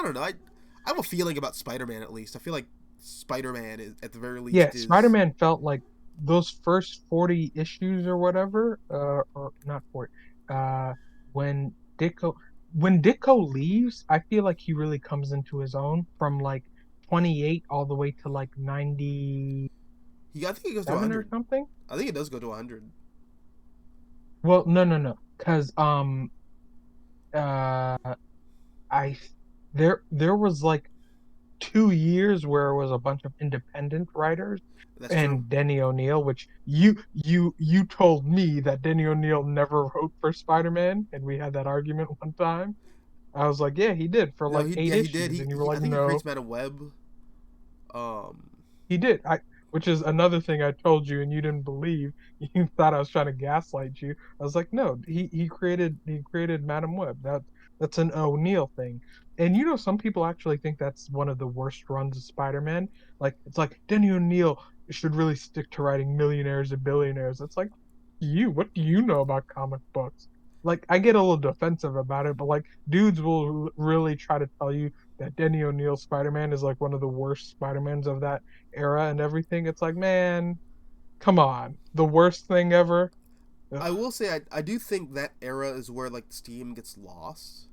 don't know. I have a feeling about Spider-Man at least. I feel like Spider-Man is at the very Yeah, least is Spider-Man felt like those first 40 issues or whatever, or not 40, uh, when Ditko leaves, I feel like he really comes into his own from like 28 all the way to like 97 he. I think he goes to or 100. something. I think it does go to 100. Well, no, no, no, because uh, I there was like 2 years where it was a bunch of independent writers That's true. and Denny O'Neil, which you told me that Denny O'Neil never wrote for Spider-Man, and we had that argument one time. I was like, yeah, he did for No, like he eight yeah he did. issues, and you were I like, think he creates no, Madam Web. Um, he did. Which is another thing I told you, and you didn't believe. You thought I was trying to gaslight you. I was like, no, he created Madam Web. That's an O'Neill thing. And some people actually think that's one of the worst runs of Spider-Man. Like it's like Denny O'Neill should really stick to writing millionaires and billionaires. It's like what do you know about comic books? Like I get a little defensive about it, but like dudes will really try to tell you that Denny O'Neill Spider-Man is like one of the worst Spider-Mans of that era and everything. It's like, man, come on. The worst thing ever. Ugh. I will say I do think that era is where like Steam gets lost.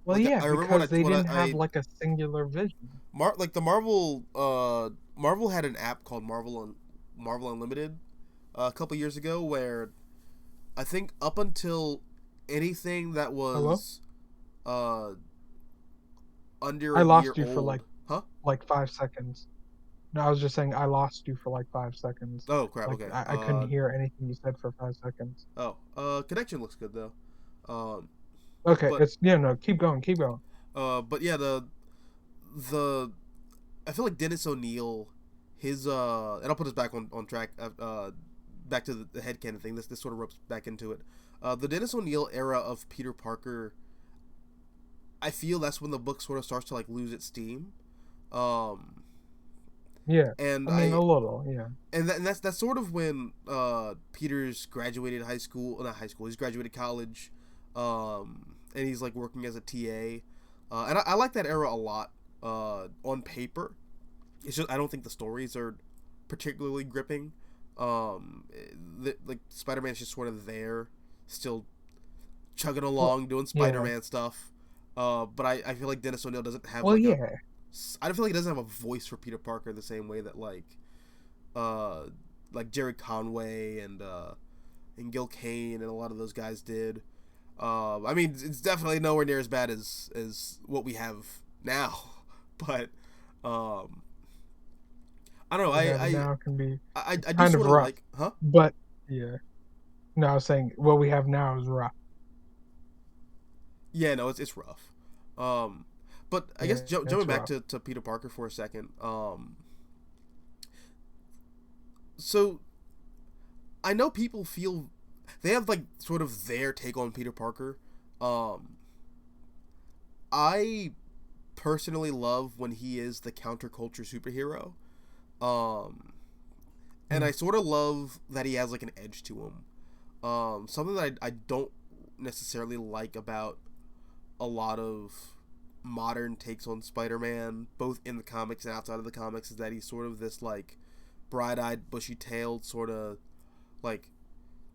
Well, Like yeah, I remember because they when didn't have like a singular vision. Like the Marvel had an app called Marvel Unlimited a couple years ago where I think up until anything that Hello? was uh under I a year lost you for old, huh? like 5 seconds. No, I was just saying I lost you for like 5 seconds. Oh crap. Like Okay. I couldn't hear anything you said for 5 seconds. Connection looks good though. Um, Okay, but no, keep going, keep going. but yeah, the I feel like Dennis O'Neil, his and I'll put us back on track. Back to the headcanon thing. This sort of ropes back into it. The Dennis O'Neil era of Peter Parker, I feel that's when the book sort of starts to like lose its steam. Um, Yeah. and I mean a little, yeah. and that's sort of when Peter's graduated high school, not high school. He's graduated college, and he's like working as a TA. And I like that era a lot. On paper, it's just I don't think the stories are particularly gripping. Like Spider-Man's just sort of there, still chugging Well, along doing yeah. Spider-Man stuff. But I feel like Dennis O'Neil doesn't have Well, like a yeah. I don't feel like he doesn't have a voice for Peter Parker the same way that uh like Jerry Conway and Gil Kane and a lot of those guys did. I mean, it's definitely nowhere near as bad as what we have now, but um, I don't know. We have now can be it's I do kind of sort of rough. like, huh? But yeah. No, I was saying what we have now is rough. Yeah, no, it's rough. Um, but I guess Yeah, jumping it's back rough. to Peter Parker for a second. So I know people feel they have like sort of their take on Peter Parker. Um, I personally love when he is the counterculture superhero. Um, and Mm. I sort of love that he has like an edge to him. Something that I don't necessarily like about a lot of modern takes on Spider-Man, both in the comics and outside of the comics, is that he's sort of this like bright-eyed, bushy-tailed sort of like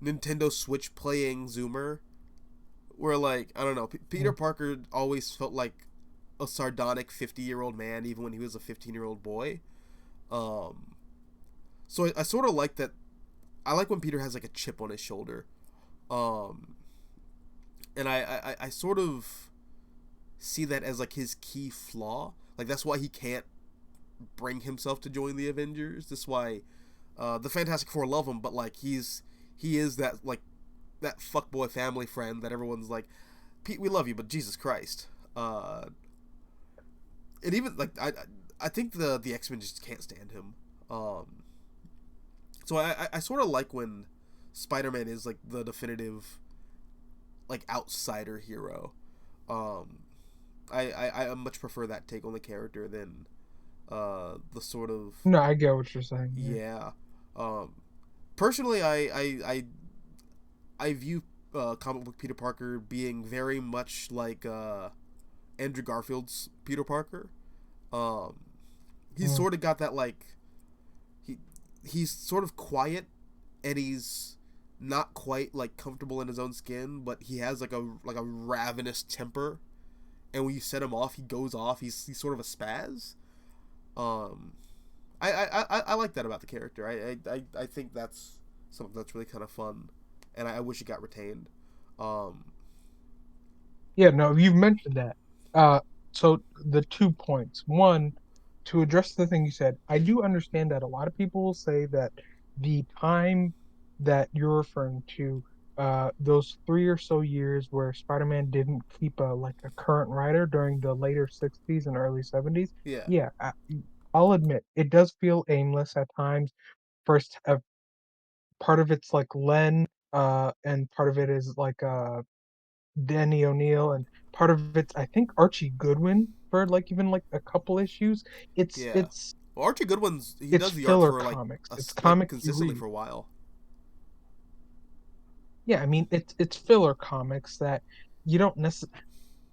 Nintendo Switch playing Zoomer, where like I don't know, Peter Mm. Parker always felt like a sardonic 50-year-old man, even when he was a 15-year-old boy. Um, so I sort of like that. I like when Peter has like a chip on his shoulder. Um, and I sort of see that as like his key flaw. Like that's why he can't bring himself to join the Avengers. That's why the Fantastic Four love him, but like he is that like that fuckboy family friend that everyone's like, Pete, we love you, but Jesus Christ. And even like I think the X Men just can't stand him. Um, so I sort of like when Spider Man is like the definitive like outsider hero. Um, I much prefer that take on the character than the sort of No, I get what you're saying. Yeah. yeah. Um, personally, I view comic book Peter Parker being very much like Andrew Garfield's Peter Parker. Um, he's Mm. sort of got that like he he's sort of quiet and he's not quite like comfortable in his own skin, but he has like a ravenous temper. And when you set him off, he goes off. He's sort of a spaz. Um, I like that about the character. I think that's something that's really kind of fun, and I wish it got retained. Um, Yeah, no, you've mentioned that. Uh, so the 2 points. One, to address the thing you said, I do understand that a lot of people will say that the time that you're referring to, those 3 or so years where Spider-Man didn't keep a current writer during the later 60s and early 70s, yeah, yeah, I'll admit it does feel aimless at times. First, part of it's like Len, and part of it is like Danny O'Neill, and part of it's I think Archie Goodwin for like even like a couple issues. It's yeah. it's Well, Archie Goodwin's he it's does the art filler for like comics. It's like comics you consistently read. for a while. Yeah, I mean it's filler comics that you don't necessarily.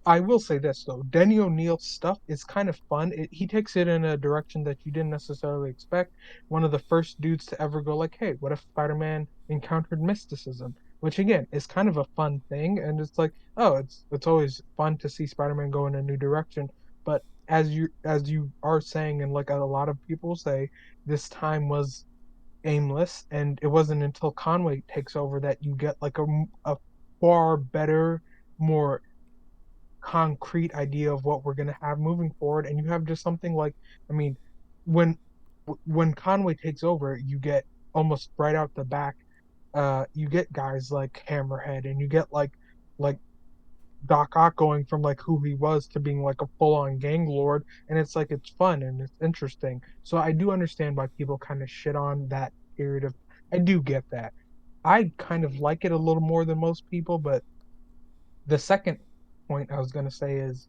I will say this though, Denny O'Neill's stuff is kind of fun. He takes it in a direction that you didn't necessarily expect. One of the first dudes to ever go like, "Hey, what if Spider-Man encountered mysticism?" Which again is kind of a fun thing, and it's like, oh, it's always fun to see Spider-Man go in a new direction. But as you are saying, and like a lot of people say, this time was aimless, and it wasn't until Conway takes over that you get like a far better, more concrete idea of what we're going to have moving forward, and you have just something like, I mean, when when Conway takes over, you get almost right out the back, you get guys like Hammerhead, and you get like Doc Ock going from like who he was to being like a full-on gang lord, and it's like it's fun and it's interesting. So I do understand why people kind of shit on that period of. I do get that. I kind of like it a little more than most people, but the second point I was going to say is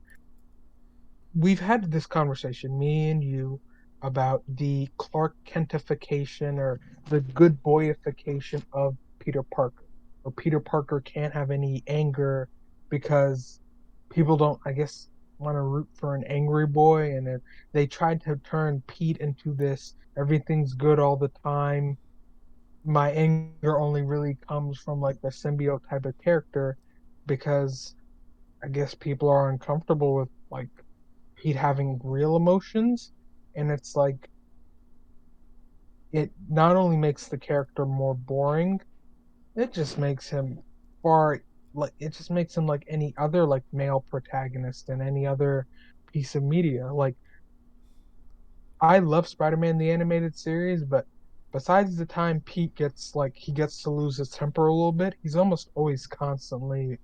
we've had this conversation, me and you, about the Clark Kentification or the good boyification of Peter Parker. Or Peter Parker can't have any anger because people don't, I guess, want to root for an angry boy. And they tried to turn Pete into this everything's good all the time. My anger only really comes from like the symbiote type of character because I guess people are uncomfortable with like Pete having real emotions, and it's like it not only makes the character more boring, it just makes him far like it just makes him like any other like male protagonist in any other piece of media. Like I love Spider-Man the animated series, but besides the time Pete gets like he gets to lose his temper a little bit, he's almost always constantly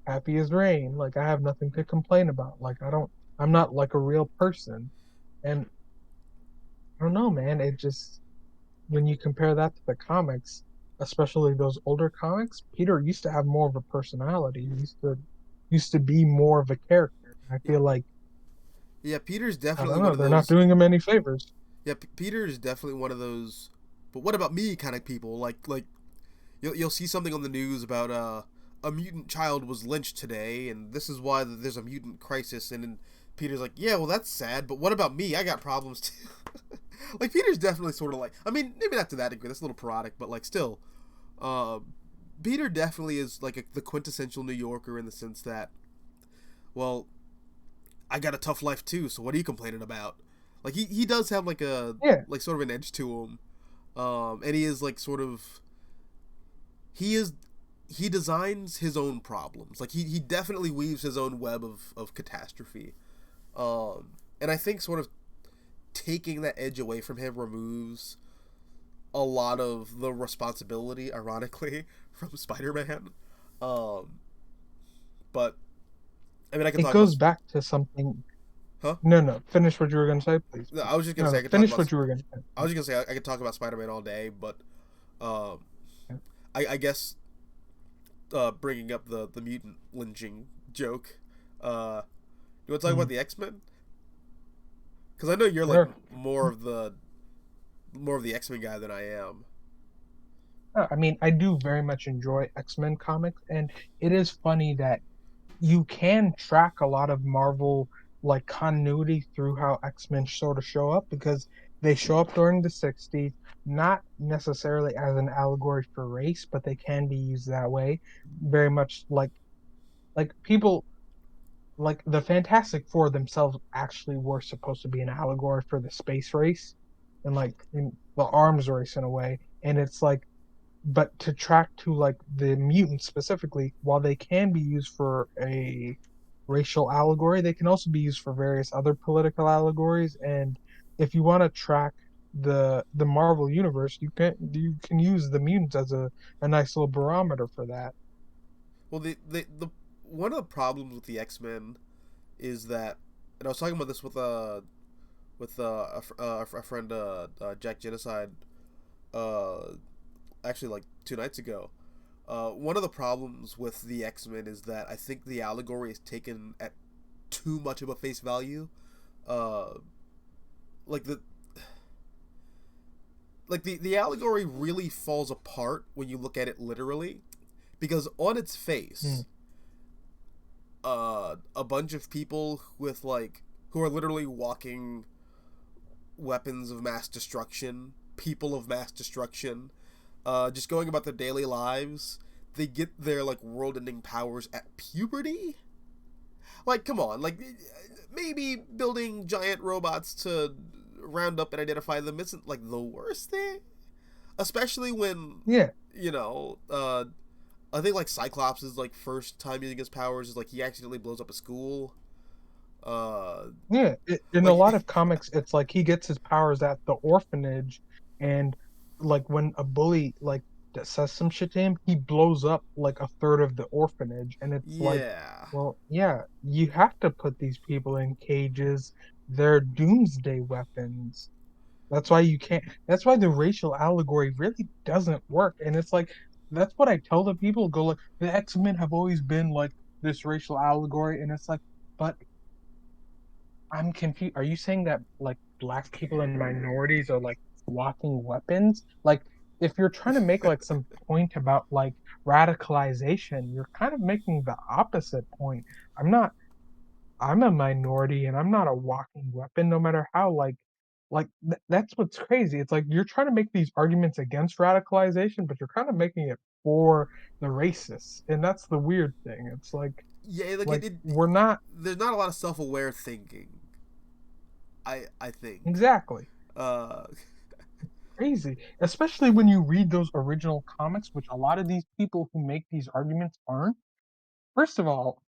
happy as rain. Like I have nothing to complain about. Like I'm not like a real person. And I don't know, man. It just when you compare that to the comics, especially those older comics, Peter used to have more of a personality. He used to be more of a character. I feel like Yeah, Peter's I definitely don't one know. of They're not those. doing him any favors. Yeah, Peter is definitely one of those. But what about me? Kind of people. Like you'll see something on the news about a mutant child was lynched today, and this is why there's a mutant crisis. And then Peter's like, yeah, well that's sad, but what about me? I got problems too. Like Peter's definitely sort of like. I mean, maybe not to that degree. That's a little parodic, but like still, uh, Peter definitely is like the quintessential New Yorker in the sense that, well, I got a tough life too. So what are you complaining about? Like he does have like a Yeah, like sort of an edge to him, and he is like sort of he is he designs his own problems. Like he definitely weaves his own web of catastrophe. And I think sort of taking that edge away from him removes a lot of the responsibility, ironically, from Spider-Man. Um, but I mean, I can it talk about. goes back to something. Huh? No, no. Finish what you were gonna say, please, No, please. I was just gonna No, say I no. could talk Finish about. what you were gonna I was just gonna say I could talk about Spider-Man all day, but um, say. I guess bringing up the mutant lynching joke. You want to talk about Mm, the X-Men? Because I know you're like sure. more of the X-Men guy than I am. I mean, I do very much enjoy X-Men comics, and it is funny that you can track a lot of Marvel like continuity through how X-Men sort of show up because they show up during the 60s, not necessarily as an allegory for race, but they can be used that way. Very much like people like the Fantastic Four themselves actually were supposed to be an allegory for the space race and like in the arms race in a way. And it's like but to track to like the mutants specifically, while they can be used for a racial allegory, they can also be used for various other political allegories. And if you want to track the Marvel universe, you can use the mutants as a nice little barometer for that. Well, the one of the problems with the X-Men is that, and I was talking about this with a friend Jack Genocide uh, actually like 2 nights ago. One of the problems with the X-Men is that I think the allegory is taken at too much of a face value. Uh, like the allegory really falls apart when you look at it literally, because on its Mm, face, a bunch of people with like who are literally walking weapons of mass destruction, people of mass destruction, just going about their daily lives. They get their like world-ending powers at puberty. Like, come on, like maybe building giant robots to round up and identify them isn't like the worst thing, especially when yeah, you know. I think like Cyclops' like first time using his powers is like he accidentally blows up a school. Uh, yeah. In a like lot of comics, it's like he gets his powers at the orphanage, and like when a bully like that says some shit to him, he blows up like a third of the orphanage, and it's like, yeah, well, yeah, you have to put these people in cages. They're doomsday weapons. That's why you can't. That's why the racial allegory really doesn't work. And it's like that's what I tell the people. Go like the X-Men have always been like this racial allegory, and it's like, but I'm confused. Are you saying that like black people and minorities are like walking weapons? Like if you're trying to make like some point about like radicalization, you're kind of making the opposite point. I'm not I'm a minority and I'm not a walking weapon no matter how that's what's crazy. It's like you're trying to make these arguments against radicalization, but you're kind of making it for the racists. And that's the weird thing. It's yeah, like like we're not there's not a lot of self-aware thinking. I think. exactly Uh, crazy, especially when you read those original comics, which a lot of these people who make these arguments aren't. First of all,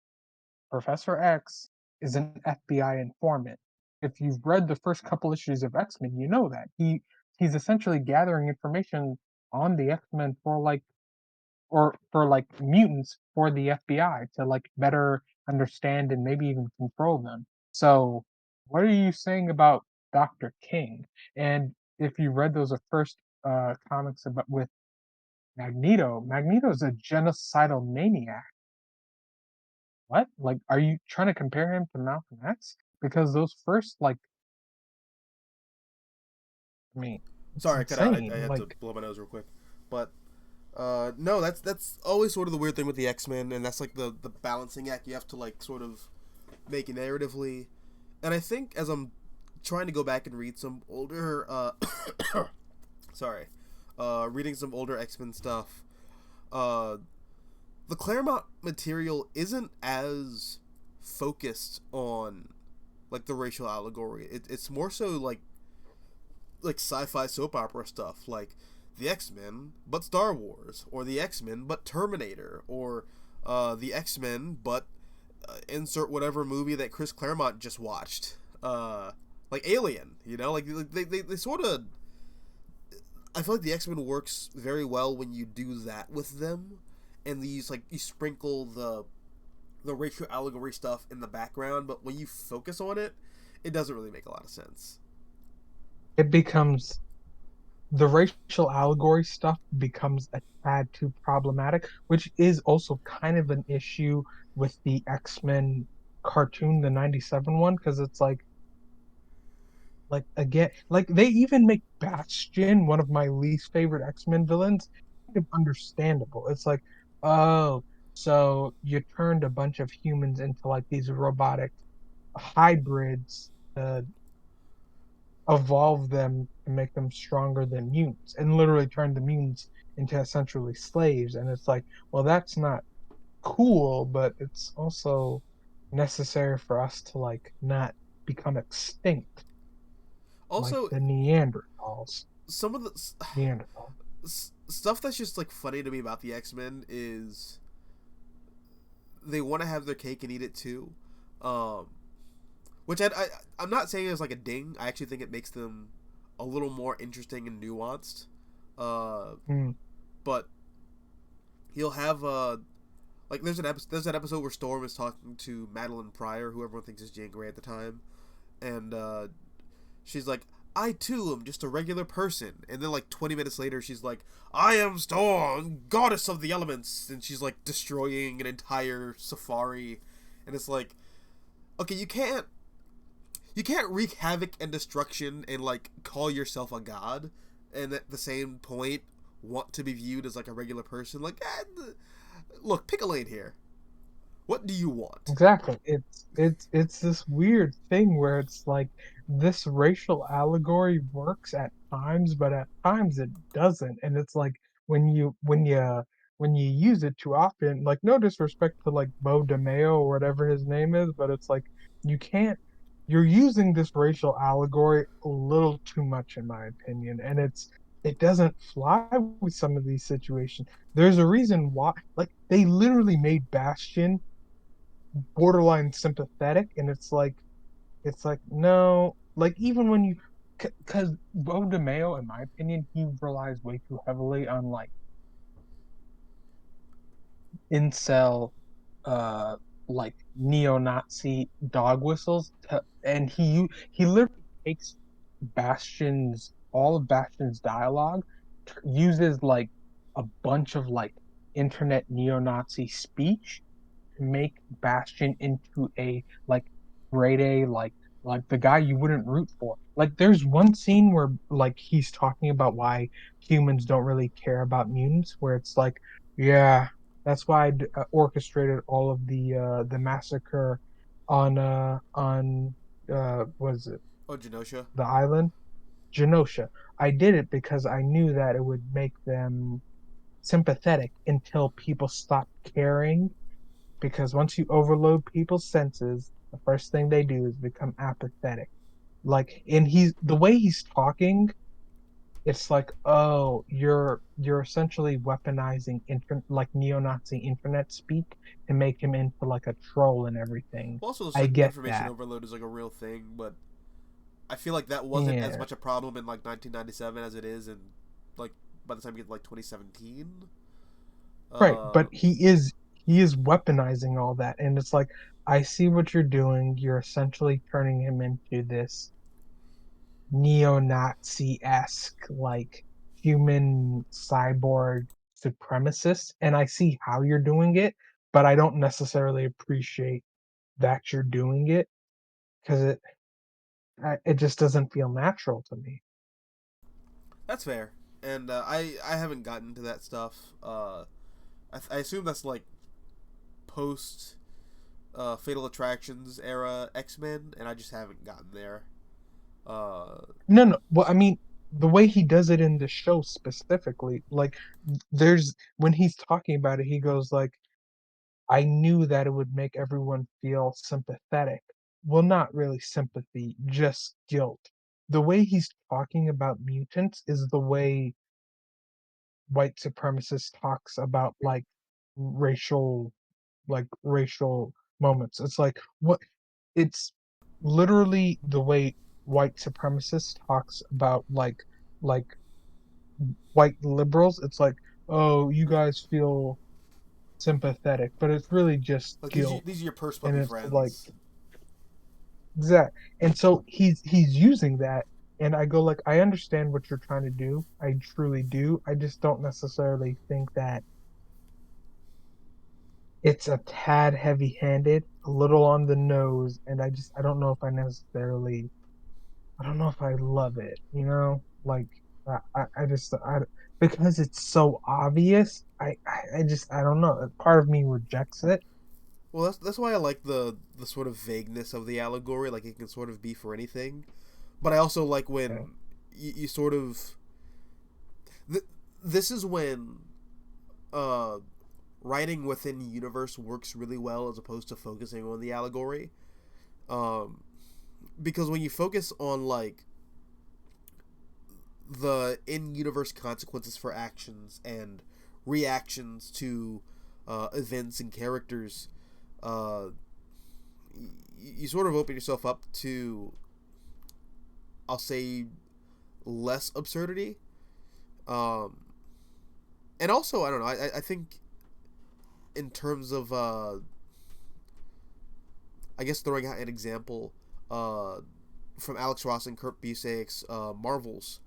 Professor X is an FBI informant. If you've read the first couple issues of X-Men, you know that. He's essentially gathering information on the X-Men for like mutants for the FBI to like better understand and maybe even control them. So, what are you saying about Dr. King? And if you read those first comics about with Magneto, Magneto's a genocidal maniac. What? Like, are you trying to compare him to Malcolm X? because those first, like, I mean, it's Sorry, I cut out. I insane. had to Like, blow my nose real quick. But no, that's always sort of the weird thing with the X Men, and that's like the balancing act you have to like sort of make narratively. And I think as I'm trying to go back and read some older, sorry, reading some older X Men stuff, uh, the Claremont material isn't as focused on like the racial allegory. It's more so like sci-fi soap opera stuff, like the X-Men but Star Wars, or the X-Men but Terminator, or the X-Men but insert whatever movie that Chris Claremont just watched, like Alien. You know, like they sort of. I feel like the X-Men works very well when you do that with them, and these like you sprinkle the racial allegory stuff in the background, but when you focus on it, it doesn't really make a lot of sense. it becomes the racial allegory stuff becomes a tad too problematic, which is also kind of an issue with the X-Men cartoon, the 97 one, because it's like again, like they even make Bastion, one of my least favorite X-Men villains, kind of understandable. It's like, oh, so you turned a bunch of humans into like these robotic hybrids to evolve them to make them stronger than mutants, and literally turn the mutants into essentially slaves. And it's like, well, that's not cool, but it's also necessary for us to like not become extinct like Also, the Neanderthals. some of the Neanderthal. stuff that's just like funny to me about the X Men is they want to have their cake and eat it too, um, which I'm not saying is like a ding. I actually think it makes them a little more interesting and nuanced. Uh, Mm. but he'll have like there's an episode where Storm is talking to Madeline Pryor, who everyone thinks is Jean Grey at the time, and she's like, I too am just a regular person. And then like 20 minutes later she's like, I am Storm, goddess of the elements, and she's like destroying an entire safari. And it's like, okay, you can't wreak havoc and destruction and like call yourself a god and at the same point want to be viewed as like a regular person. Like, look, pick a lane here. What do you want? Exactly. It's this weird thing where it's like this racial allegory works at times, but at times it doesn't. And it's like when you use it too often, like no disrespect to like Bo DeMeo or whatever his name is, but it's like you can't you're using this racial allegory a little too much in my opinion. And it doesn't fly with some of these situations. There's a reason why like they literally made Bastion borderline sympathetic, and it's like no, like even when you because Bo DeMeo, in my opinion, he relies way too heavily on like incel uh like neo-Nazi dog whistles and he literally takes Bastion's all of Bastion's dialogue, uses like a bunch of like internet neo-Nazi speech make Bastion into a like grade A like the guy you wouldn't root for. Like there's one scene where like he's talking about why humans don't really care about mutants, where it's like, yeah, that's why orchestrated all of the massacre on was it Oh, Genosha. the island Genosha. I did it because I knew that it would make them sympathetic until people stopped caring, because once you overload people's senses, the first thing they do is become apathetic. Like, and he's the way he's talking, it's like, oh, you're essentially weaponizing like neo-Nazi internet speak to make him into like a troll and everything. Well, also, it's I like get information that. overload is like a real thing, but I feel like that wasn't as Yeah. much a problem in like 1997 as it is in like by the time you get to like 2017. Right, Uh, but he is weaponizing all that, and it's like I see what you're doing. You're essentially turning him into this neo-Nazi-esque, like human cyborg supremacist, and I see how you're doing it, but I don't necessarily appreciate that you're doing it. because it just doesn't feel natural to me. That's fair. And I haven't gotten to that stuff. I assume that's like post Fatal Attractions era X Men, and I just haven't gotten there. Uh, No, no. Well, I mean, the way he does it in the show specifically, like there's when he's talking about it, he goes like, "I knew that it would make everyone feel sympathetic." Well, not really sympathy, just guilt. The way he's talking about mutants is the way white supremacist talks about racial racial moments. It's like what it's literally the way white supremacist talks about like white liberals. It's like, oh, you guys feel sympathetic, but it's really just like guilt. these are your purse And puppy it's like friends. that. And so he's using that, and I go like, I understand what you're trying to do. I truly do. I just don't necessarily think that it's a tad heavy-handed, a little on the nose, and I don't know if I don't know if I love it, you know? Like I just because it's so obvious, I don't know. Part of me rejects it. Well, that's why I like the sort of vagueness of the allegory. Like it can sort of be for anything. But I also like Yeah. when you sort of th- this is when uh, writing within the universe works really well as opposed to focusing on the allegory. Um, because when you focus on like the in-universe consequences for actions and reactions to events and characters, uh, you sort of open yourself up to, I'll say, less absurdity. Um, and also, I don't know. I think in terms of, I guess throwing out an example, uh, from Alex Ross and Kurt Busiek's Marvels.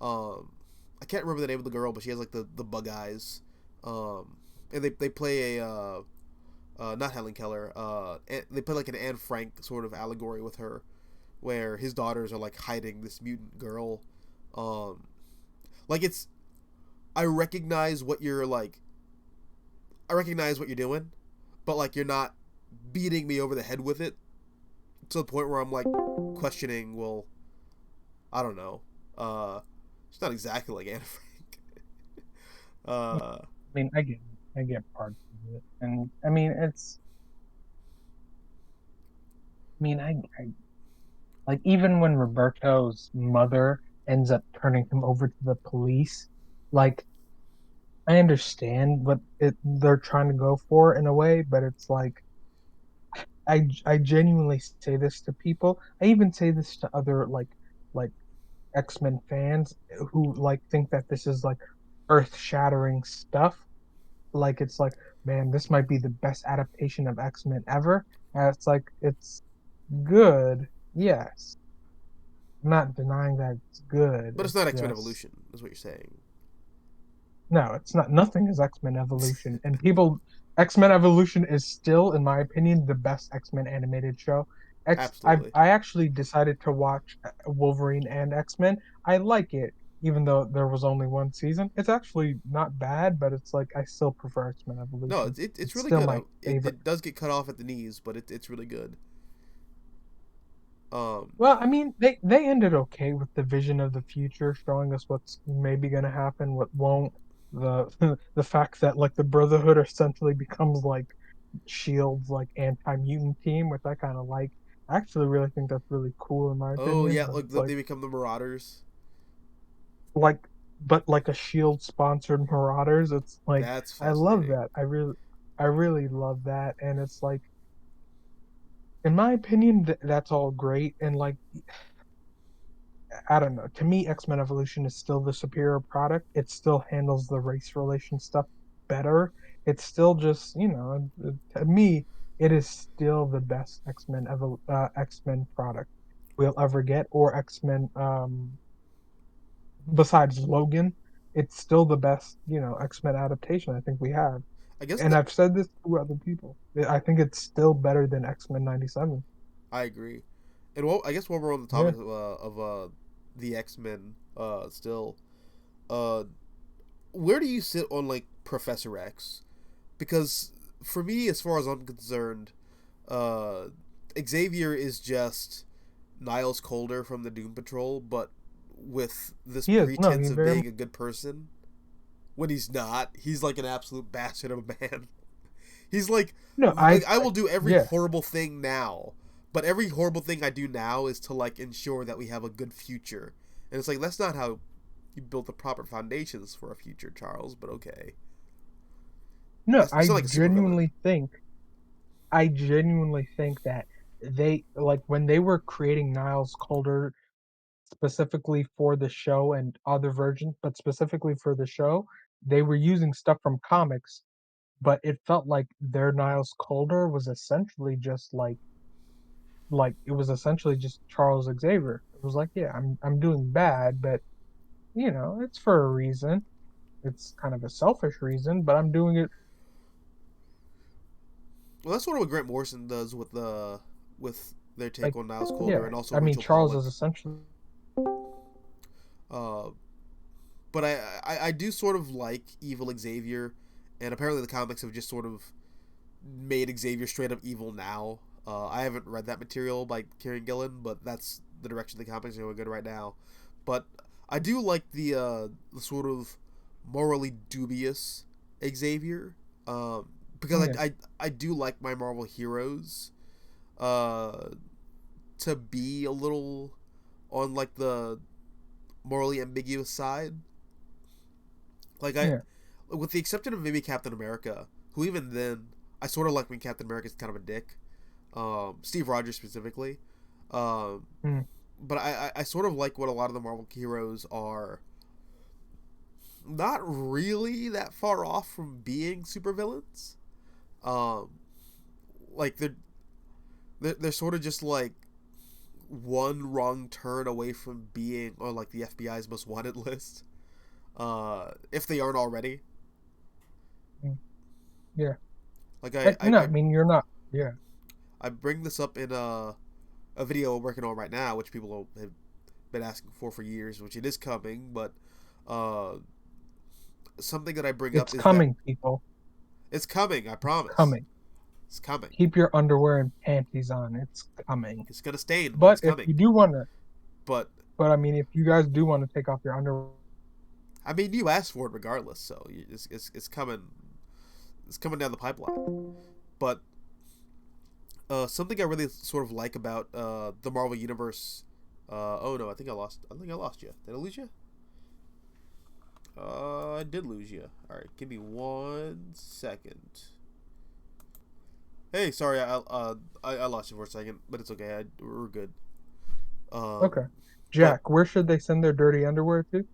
Um, I can't remember the name of the girl, but she has like the bug eyes. And they play a not Helen Keller. They play like an Anne Frank sort of allegory with her, where his daughters are like hiding this mutant girl. Um, like it's I recognize what you're like. I recognize what you're doing, but like you're not beating me over the head with it to the point where I'm like questioning. Well, I don't know. It's not exactly like Anne Frank. I Uh, mean, I get parts of it. And I mean, I mean, I like even when Roberto's mother ends up turning him over to the police, like I understand what they're trying to go for in a way, but it's like I genuinely say this to people. I even say this to other like X-Men fans who like think that this is like earth-shattering stuff. Like it's like, man, this might be the best adaptation of X-Men ever. And it's like it's good, yes. I'm not denying that it's good. but it's It's not X Men just Evolution, is what you're saying. no, it's not. Nothing is X-Men Evolution, and people X-Men Evolution is still, in my opinion, the best X-Men animated show. Absolutely. I actually decided to watch Wolverine and X-Men. I like it, even though there was only one season. It's actually not bad, but it's like I still prefer X-Men No, Evolution. it's It's really still good. my favorite. It does get cut off at the knees, but it's really good. Um, Well, I mean, they ended okay with the vision of the future, showing us what's maybe going to happen, what won't. The the fact that like the Brotherhood essentially becomes like Shield's like anti-mutant team, which I kind of like. I actually really think that's really cool in my oh opinion. yeah, But look, it's they become the Marauders. like but like a Shield sponsored Marauders. It's like That's I love fascinating. that. I really love that, and it's like in my opinion that's all great. And like I don't know. To me, X-Men Evolution is still the superior product. It still handles the race relation stuff better. It's still just, to me, it is still the best X-Men product we'll ever get, or X-Men besides Logan. It's still the best, X-Men adaptation I think we have. I guess And that I've said this to other people. I think it's still better than X-Men '97. I agree. And well, I guess while we're on the Yeah. topic the X Men, still, uh, where do you sit on like Professor X? Because for me, as far as I'm concerned, uh, Xavier is just Niles Calder from the Doom Patrol, but with this He is. No, pretense he of very being a good person. When he's not, he's like an absolute bastard of a man. He's no, like, I will do every yeah. horrible thing now, but every horrible thing I do now is to like ensure that we have a good future. And it's like that's not how you build the proper foundations for a future, Charles. But okay, No, that's not like a supervillain. I genuinely think that they like when they were creating Niles Calder specifically for the show and other versions, but specifically for the show, they were using stuff from comics, but it felt like their Niles Calder was essentially just like it was essentially just Charles Xavier. It was like, yeah, I'm doing bad, but it's for a reason. It's kind of a selfish reason, but I'm doing it Well, that's sort of what Grant Morrison does with their take like, on Niles Calder yeah. and also I mean, Rachel Charles Pollock. is essentially Uh, but I do sort of like evil Xavier, and apparently the comics have just sort of made Xavier straight up evil now. I haven't read that material by Kieran Gillen, but that's the direction the comics are going good right now. But I do like the sort of morally dubious Xavier, because yeah, I do like my Marvel heroes uh, to be a little on like the morally ambiguous side. Like yeah, with the exception of maybe Captain America, who even then I sort of like when Captain America's kind of a dick. Steve Rogers specifically. Um, mm, but I sort of like what a lot of the Marvel heroes are not really that far off from being supervillains. Um, like they're sort of just like one wrong turn away from being on like the FBI's most wanted list. If they aren't already. mm, yeah. Like No, I mean you're not. Yeah, I bring this up in a video we're working on right now, which people have been asking for years, which it is coming. But uh, something that I bring up it's is that coming, people. it's coming. I It's promise, coming. it's coming. Keep your underwear and panties on. It's coming. It's gonna stain, but But it's if coming. you do want to, But but I mean, if you guys do want to take off your underwear, I mean, you asked for it regardless, so it's coming. It's coming down the pipeline. But something I really sort of like about the Marvel universe. Oh no, I think I lost. I think I lost you. Did I lose you? I did lose you. All right, give me 1 second. Hey, sorry, I lost you for a second, but it's okay. We're good. okay. But Jack, where should they send their dirty underwear to?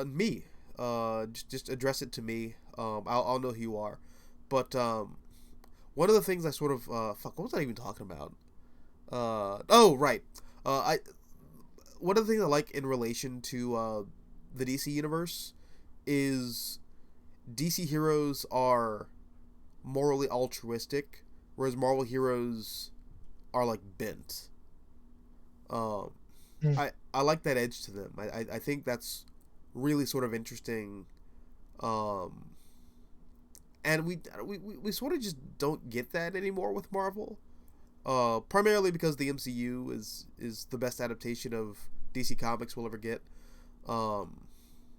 me. Just address it to me. I'll know who you are. But one of the things I sort of fuck. What was I even talking about? Oh right. I One of the things I like in relation to the DC universe is DC heroes are morally altruistic, whereas Marvel heroes are like bent. Um, Mm. I like that edge to them. I think that's really sort of interesting. Um, and we sort of just don't get that anymore with Marvel. Primarily because the MCU is the best adaptation of DC Comics we'll ever get. Um,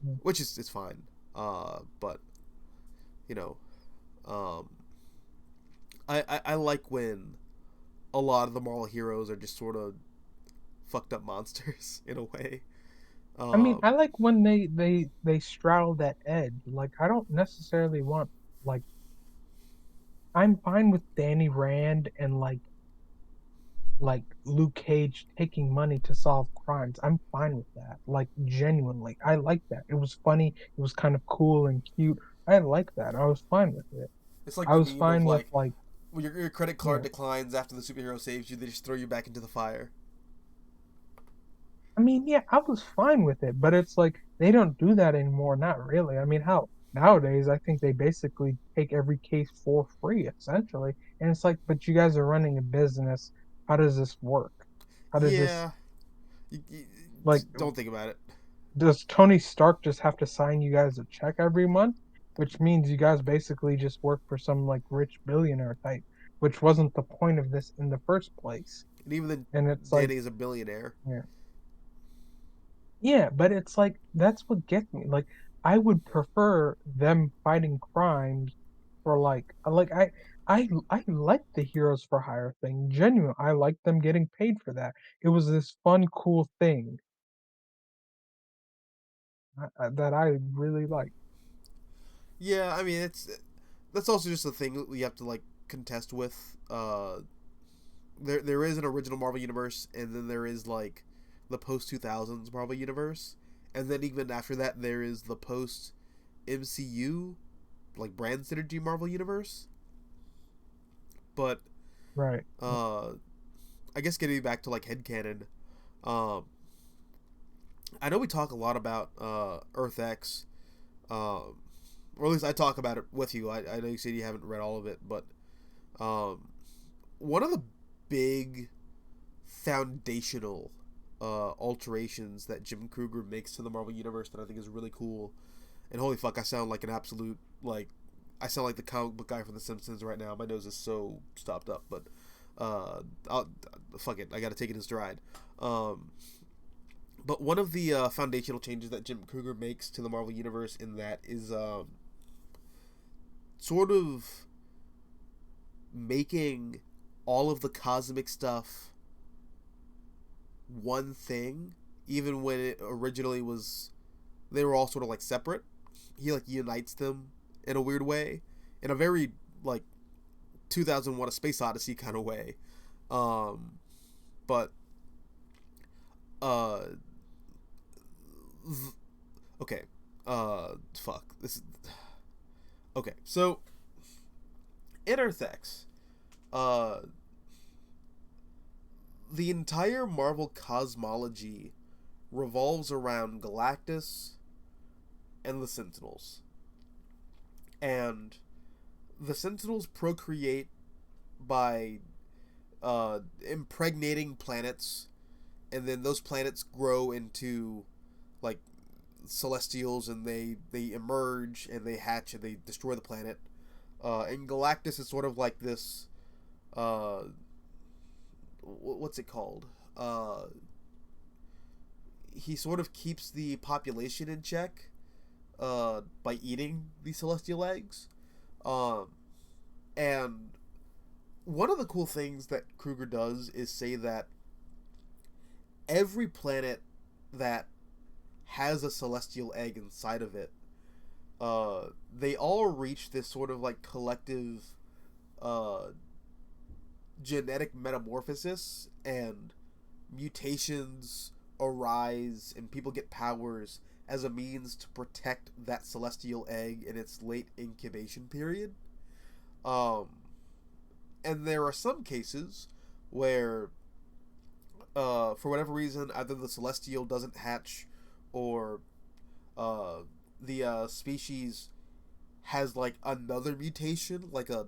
Mm. which is it's fine. But you know, um, I like when a lot of the Marvel heroes are just sort of fucked up monsters in a way. I mean, Um, I like when they straddle that edge. Like, I don't necessarily want like I'm fine with Danny Rand and like Luke Cage taking money to solve crimes. I'm fine with that. Like genuinely. I like that. It was funny. It was kind of cool and cute. I like that. I was fine with it. it's like I the was meme of fine with like like, when your credit card yeah. declines after the superhero saves you, they just throw you back into the fire. I mean, yeah, I was fine with it, but it's like they don't do that anymore. Not really. I mean, how nowadays I think they basically take every case for free, essentially. And it's like, but you guys are running a business. How does this work? How to just Yeah, you like just don't think about it. does Tony Stark just have to sign you guys a check every month? Which means you guys basically just work for some like rich billionaire type, which wasn't the point of this in the first place. And even then, And it's like, Danny is a billionaire. yeah, yeah, but it's like that's what gets me. Like, I would prefer them fighting crimes for I like the Heroes for Hire thing. Genuine, I like them getting paid for that. It was this fun, cool thing that I really like. Yeah, I mean that's also just a thing that we have to like contest with. There is an original Marvel universe, and then there is like the post 2000s Marvel universe, and then even after that there is the post MCU like brand synergy Marvel universe. But Right. uh, I guess getting back to like headcanon, um, I know we talk a lot about Earth X, um, or at least I talk about it with you. I know you said you haven't read all of it, but um, one of the big foundational alterations that Jim Krueger makes to the Marvel universe that I think is really cool. And holy fuck, I sound like an absolute like I sound like the comic book guy from The Simpsons right now. My nose is so stopped up, but I'll fuck it. I got to take it in stride. Um, but one of the foundational changes that Jim Krueger makes to the Marvel universe in that is sort of making all of the cosmic stuff one thing, even when it originally was they were all sort of like separate. He like unites them in a weird way, in a very like 2001: A Space Odyssey kind of way. Um, but uh, okay, fuck this. Is, okay, so in Earth X, uh, the entire Marvel cosmology revolves around Galactus and the Sentinels. And the Sentinels procreate by impregnating planets, and then those planets grow into like celestials, and they emerge and they hatch and they destroy the planet. And Galactus is sort of like this. Uh, what's it called? He sort of keeps the population in check by eating these celestial eggs. Um, and one of the cool things that Kruger does is say that every planet that has a celestial egg inside of it, they all reach this sort of like collective uh, genetic metamorphosis, and mutations arise and people get powers as a means to protect that celestial egg in its late incubation period. Um, and there are some cases where, for whatever reason, either the celestial doesn't hatch, or uh, the species has like another mutation, like a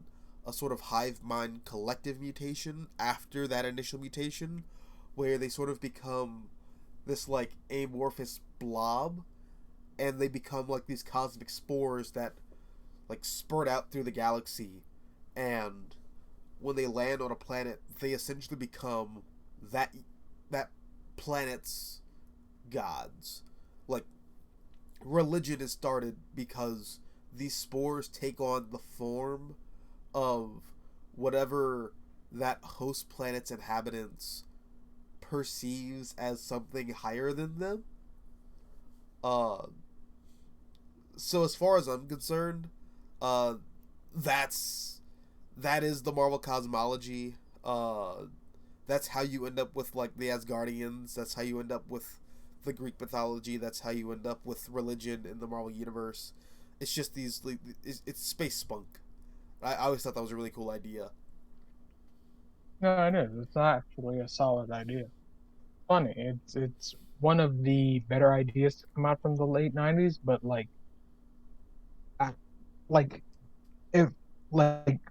sort of hive mind collective mutation after that initial mutation, where they sort of become this like amorphous blob, and they become like these cosmic spores that like spurt out through the galaxy, and when they land on a planet, they essentially become that that planet's gods. Like religion is started because these spores take on the form of whatever that host planet's inhabitants perceives as something higher than them. Uh, so as far as I'm concerned, uh, that's that is the Marvel cosmology. That's how you end up with like the Asgardians. That's how you end up with the Greek mythology. That's how you end up with religion in the Marvel universe. It's just these. It's space spunk. I always thought that was a really cool idea. No, it is. It's actually a solid idea. Funny. It's one of the better ideas to come out from the late '90s, but I, like if like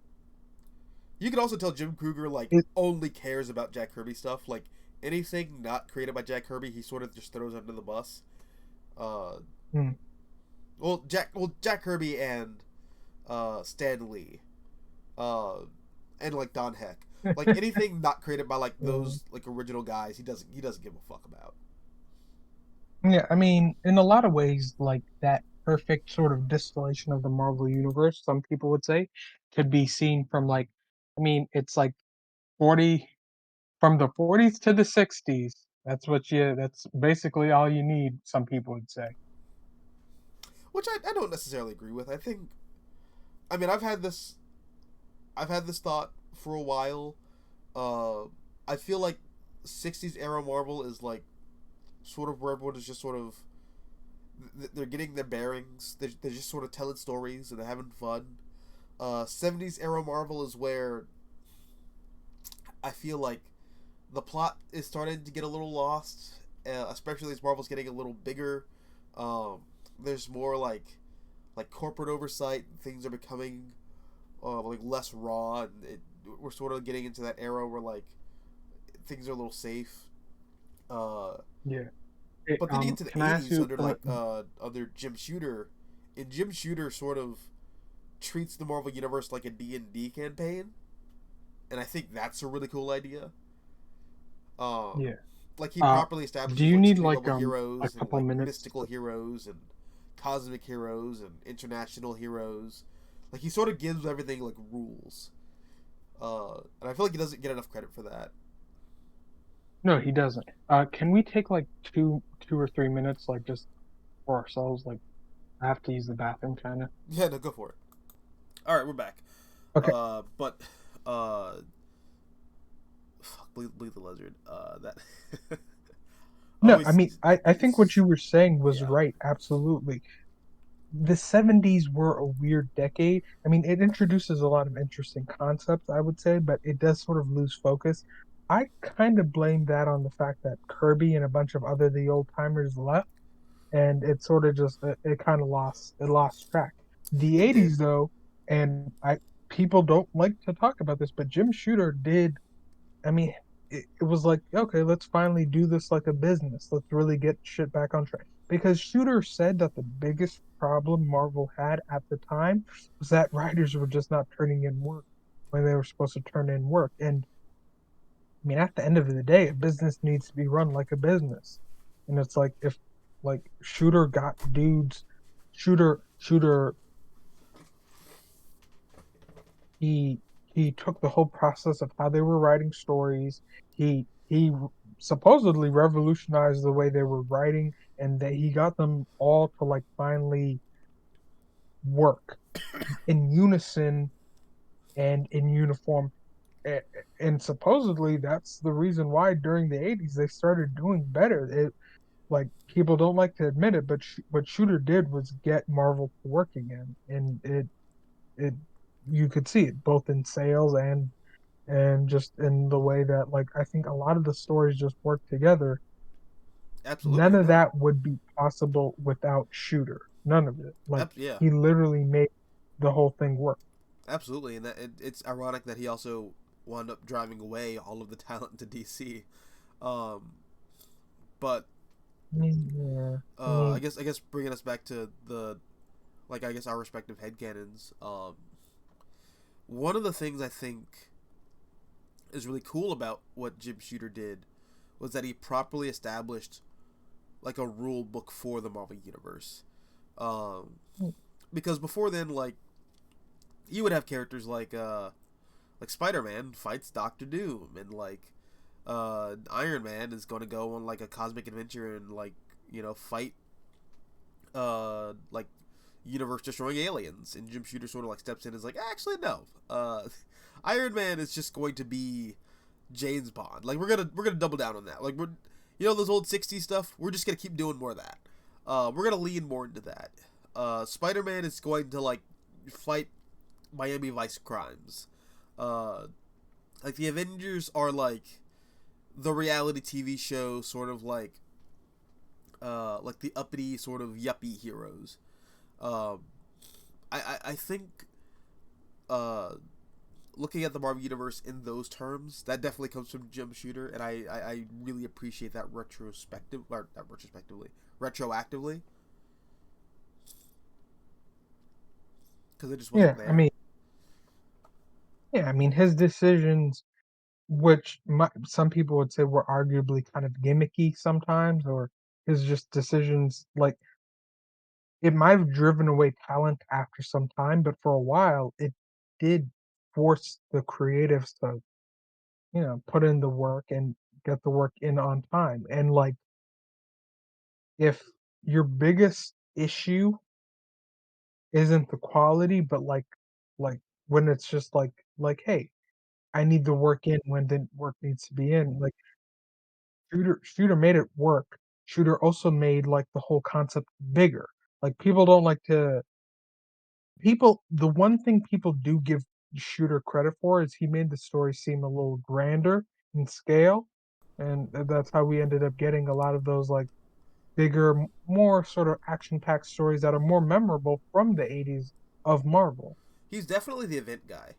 You can also tell Jim Kruger like it only cares about Jack Kirby stuff. Like anything not created by Jack Kirby, he sort of just throws under the bus. Uh, Mm. Jack Kirby and Stan Lee, uh, and like Don Heck, like anything not created by like Mm. those like original guys, he doesn't give a fuck about. Yeah, I mean, in a lot of ways, like that perfect sort of distillation of the Marvel universe, some people would say, could be seen from like, I mean, it's like 40 from the 40s to the 60s. That's basically all you need, some people would say. Which I don't necessarily agree with. I mean, I've had this thought for a while. Uh, I feel like '60s era Marvel is like sort of where everyone is just sort of they're getting their bearings. They're just sort of telling stories and they're having fun. '70s era Marvel is where I feel like the plot is starting to get a little lost, especially as Marvel's getting a little bigger. Um, there's more like corporate oversight. Things are becoming like less raw, and we're sort of getting into that era where like things are a little safe. Uh, Yeah. Hey, but then you get to can the I ask '80s you? under under Jim Shooter, and Jim Shooter sort of treats the Marvel universe like a D&D campaign, and I think that's a really cool idea. Um, Yeah. like he Uh, properly do establishes you like need street like level a heroes and couple like minutes? mystical heroes and cosmic heroes and international heroes. Like he sort of gives everything like rules, and I feel like he doesn't get enough credit for that. No, he doesn't. Can we take like 2 or 3 minutes, like just for ourselves? Like I have to use the bathroom, kind of. Yeah, no, go for it. All right, we're back. Okay. But uh, fuck, bleed the lizard. That No, I always, mean, I think what you were saying was yeah, right. Absolutely. The 70s were a weird decade. I mean, it introduces a lot of interesting concepts, I would say, but it does sort of lose focus. I kind of blame that on the fact that Kirby and a bunch of other the old timers left, and it sort of just it kind of lost track. The it did 80s though, and I people don't like to talk about this, but Jim Shooter did. I mean, it was like, okay, let's finally do this like a business. Let's really get shit back on track. Because Shooter said that the biggest problem Marvel had at the time was that writers were just not turning in work when they were supposed to turn in work. And I mean, at the end of the day, a business needs to be run like a business. And it's like if like Shooter got dudes, Shooter he took the whole process of how they were writing stories. He supposedly revolutionized the way they were writing, and that he got them all to like finally work in unison and in uniform. A- And supposedly that's the reason why during the 80s they started doing better. It like people don't like to admit it, but what Shooter did was get Marvel to work again, and it you could see it both in sales and just in the way that like I think a lot of the stories just work together. None absolutely of no, that would be possible without Shooter. None of it. Like yeah, he literally made the whole thing work. absolutely, and it's ironic that he also wound up driving away all of the talent into DC. Um, but Yeah, I mean, I guess bringing us back to the like I guess our respective headcanons. One of the things I think is really cool about what Jim Shooter did was that he properly established like a rule book for the Marvel universe. Um, because before then, like you would have characters like Spider Man fights Doctor Doom, and like Iron Man is going to go on like a cosmic adventure and like fight like universe destroying aliens, and Jim Shooter sort of like steps in and is like, actually no, Iron Man is just going to be James Bond. Like we're gonna double down on that. Like we're those old '60s stuff. We're just gonna keep doing more of that. We're gonna lean more into that. Spider Man is going to like fight Miami Vice crimes. Uh, like the Avengers are like the reality TV show, sort of like the uppity sort of yuppie heroes. Um, I think uh, looking at the Marvel universe in those terms, that definitely comes from Jim Shooter, and I really appreciate that retrospective or not retrospectively, retroactively, because it just wasn't Yeah, I there. mean, yeah, I mean his decisions, which some people would say were arguably kind of gimmicky sometimes, or his just decisions like it might have driven away talent after some time, but for a while it did force the creatives to, put in the work and get the work in on time. And like if your biggest issue isn't the quality, but like when it's just like, hey, I need the work in when the work needs to be in. Like Shooter made it work. Shooter also made like the whole concept bigger. Like people don't like to people the one thing people do give Shooter credit for is he made the story seem a little grander in scale, and that's how we ended up getting a lot of those like bigger, more sort of action-packed stories that are more memorable from the '80s of Marvel. He's definitely the event guy.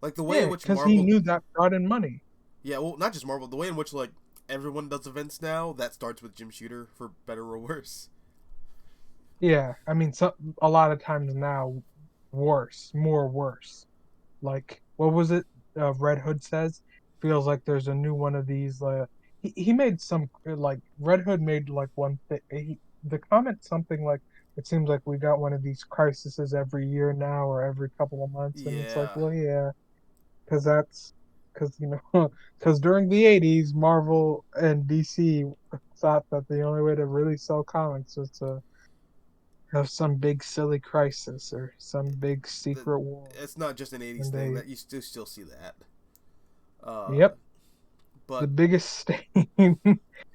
Like the way in Yeah, which because he Marvel, knew that brought in money. yeah, well, not just Marvel, the way in which like everyone does events now, that starts with Jim Shooter for better or worse. Yeah, I mean, a lot of times now, worse, more worse. Like, what was it? Red Hood says feels like there's a new one of these. He made some like Red Hood made like one thing. The comment something like it seems like we got one of these crises every year now or every couple of months, and it's like, Yeah, well, yeah, because that's because because during the '80s, Marvel and DC thought that the only way to really sell comics was to have some big silly crisis or some big the, secret war, it's not just an '80s and thing. they That you still see that. Uh, yep. The but biggest stain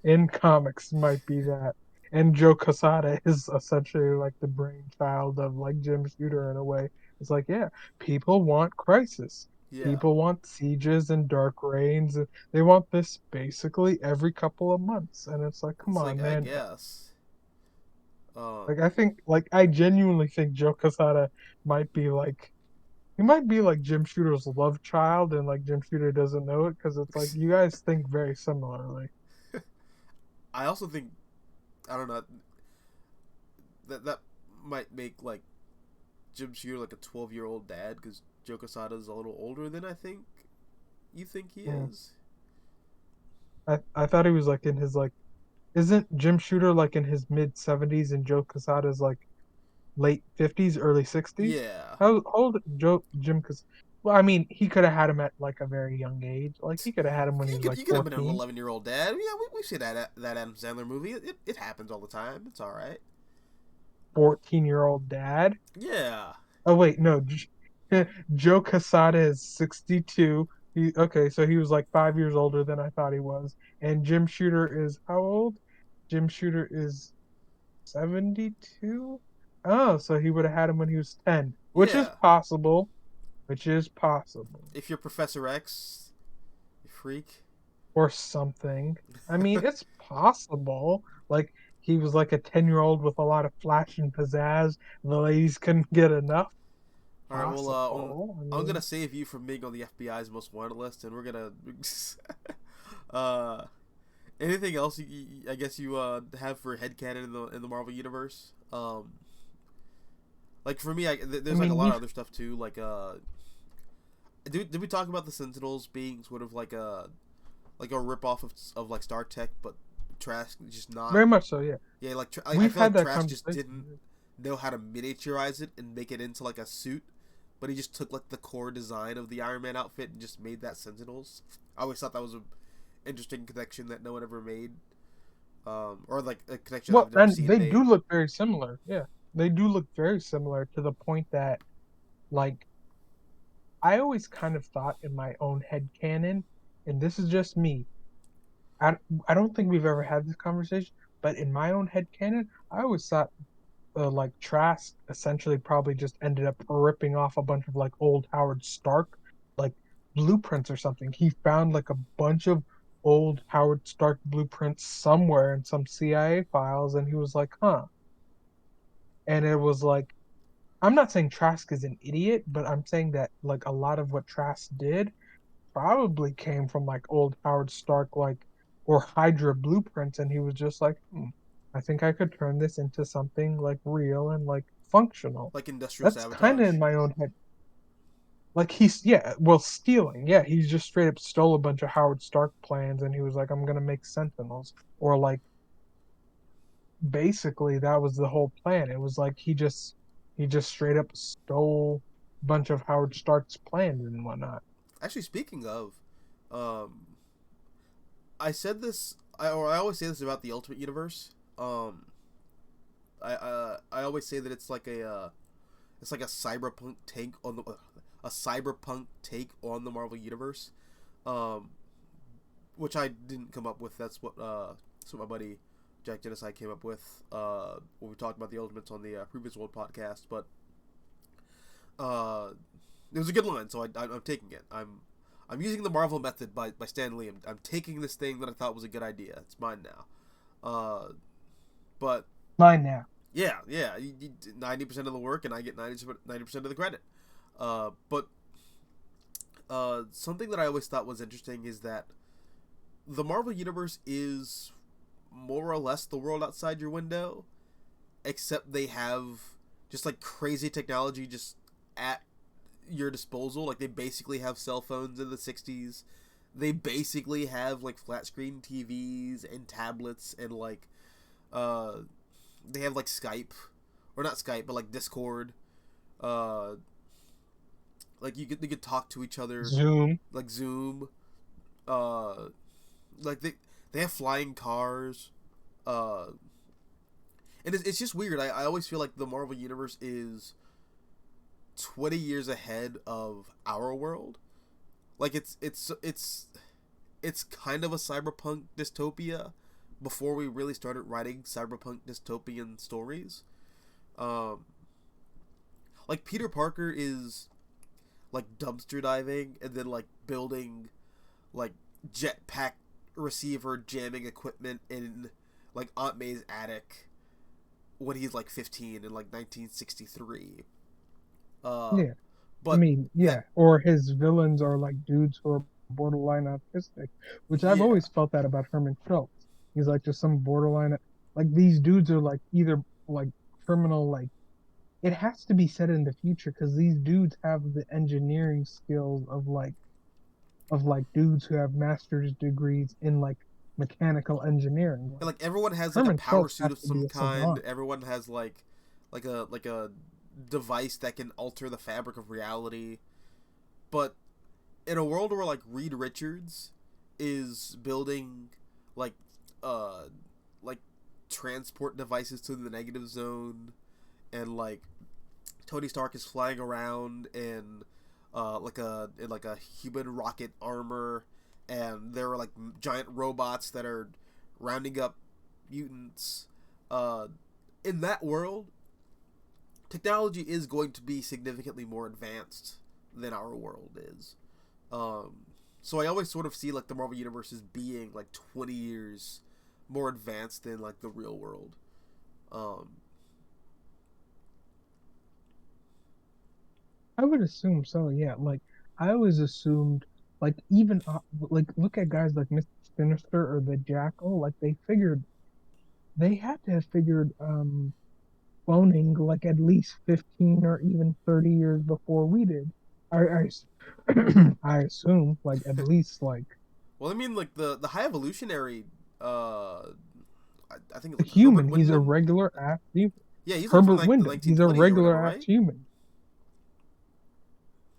in comics might be that. And Joe Quesada is essentially like the brainchild of like Jim Shooter in a way. It's like, yeah, people want crisis. yeah, People want sieges and dark reigns. And they want this basically every couple of months. And it's like, come it's like on, I man. guess. Like I think like I genuinely think Joe Quesada might be like he might be like Jim Shooter's love child and like Jim Shooter doesn't know it because it's like you guys think very similarly. I also think I don't know that might make like Jim Shooter like a 12-year-old dad because Joe Quesada is a little older than I think you think he Mm. is. I thought he was like in his like isn't Jim Shooter like in his mid 70s and Joe Quesada's like late 50s, early 60s? Yeah, How old Jim Quesada? Well, I mean, he could have had him at like a very young age. Like he could have had him when he was like you could have been an 14, 11-year-old dad. Yeah, we've seen that Adam Sandler movie. It happens all the time. It's all right. 14-year-old dad. Yeah, Oh wait, no. Joe Quesada is 62. Okay, so he was like 5 years older than I thought he was. And Jim Shooter is how old? Jim Shooter is 72? Oh, so he would have had him when he was 10, which is yeah. possible, which is possible. If you're Professor X, you freak. Or something. I mean, it's possible. Like he was like a 10-year-old with a lot of flash and pizzazz. The ladies couldn't get enough. All right, well, Possible. I I'm gonna mean, save you from being on the FBI's most wanted list, and we're gonna. uh, anything else? I guess you have for headcanon in the Marvel universe. Like for me, I there's like a mean, lot of we've other stuff too. Like did we talk about the Sentinels being sort of like a rip off of like Star Tech, but Trask just not. very much so, yeah. Yeah, like I We've feel had like that Trask just conversation. didn't know how to miniaturize it and make it into like a suit, but he just took like the core design of the Iron Man outfit and just made that Sentinels. I always thought that was a interesting connection that no one ever made, or like a connection Well, I've never and seen they do made. look very similar. Yeah. They do look very similar to the point that like I always kind of thought in my own head canon, and this is just me. I, I don't think we've ever had this conversation, but in my own head canon, I always thought like Trask essentially probably just ended up ripping off a bunch of like old Howard Stark like blueprints or something. He found like a bunch of old Howard Stark blueprints somewhere in some CIA files, and he was like, "Huh." And it was like I'm not saying Trask is an idiot, but I'm saying that like a lot of what Trask did probably came from like old Howard Stark like or Hydra blueprints, and he was just like, I think I could turn this into something like real and like functional. Like industrial That's kind of sabotage. in my own head. Like he's yeah, well stealing. Yeah, he's just straight up stole a bunch of Howard Stark plans and he was like, I'm gonna make Sentinels. Or like basically that was the whole plan. It was like he just straight up stole a bunch of Howard Stark's plans and whatnot. Actually, speaking of, um, I said this, or I always say this about the Ultimate Universe. I always say that it's like a cyberpunk take on the a cyberpunk take on the Marvel Universe, um, which I didn't come up with. That's what my buddy Jack Genocide came up with when we talked about the Ultimates on the previous World podcast. But uh, it was a good line, so I'm taking it. I'm using the Marvel method by Stan Lee. I'm taking this thing that I thought was a good idea. It's mine now. But Mine now. yeah, yeah, 90% of the work, and I get 90% of the credit. But something that I always thought was interesting is that the Marvel Universe is more or less the world outside your window, except they have just like crazy technology just at your disposal. Like they basically have cell phones in the 60s. They basically have like flat screen TVs and tablets and like uh they have like Skype or not Skype but like Discord. Uh like they could talk to each other Zoom. like Zoom. Uh like they have flying cars. Uh and it's just weird. I always feel like the Marvel universe is 20 years ahead of our world. Like it's kind of a cyberpunk dystopia before we really started writing cyberpunk dystopian stories. Um, like Peter Parker is like dumpster diving and then like building like jetpack receiver jamming equipment in like Aunt May's attic when he's like 15 in like 1963. Uh, Yeah. I but mean, that yeah. Or his villains are like dudes who are borderline autistic, which I've yeah always felt that about Herman Schultz. He's like just some borderline like these dudes are like either like criminal like it has to be set in the future because these dudes have the engineering skills of like dudes who have master's degrees in like mechanical engineering. and Like like everyone has like a Herman power Schultz suit has of to be some a kind. savant. Everyone has like a device that can alter the fabric of reality. But in a world where like Reed Richards is building like uh like transport devices to the negative zone, and like Tony Stark is flying around in like a human rocket armor, and there are like giant robots that are rounding up mutants. Uh, in that world, technology is going to be significantly more advanced than our world is. Um, so I always sort of see like the Marvel universe as being like 20 years more advanced than like the real world. Um, I would assume so, yeah. Like I always assumed, like even like look at guys like Mr. Sinister or the Jackal. Like they had to have figured cloning like at least 15 or even 30 years before we did. I assume like at least like well, I mean, like the high evolutionary, I think a like human. Herbert He's a Wyndham. regular ass human. Yeah, he's like from Herbert like the Wyndham. He's a 1920s or regular whatever, ass right? human.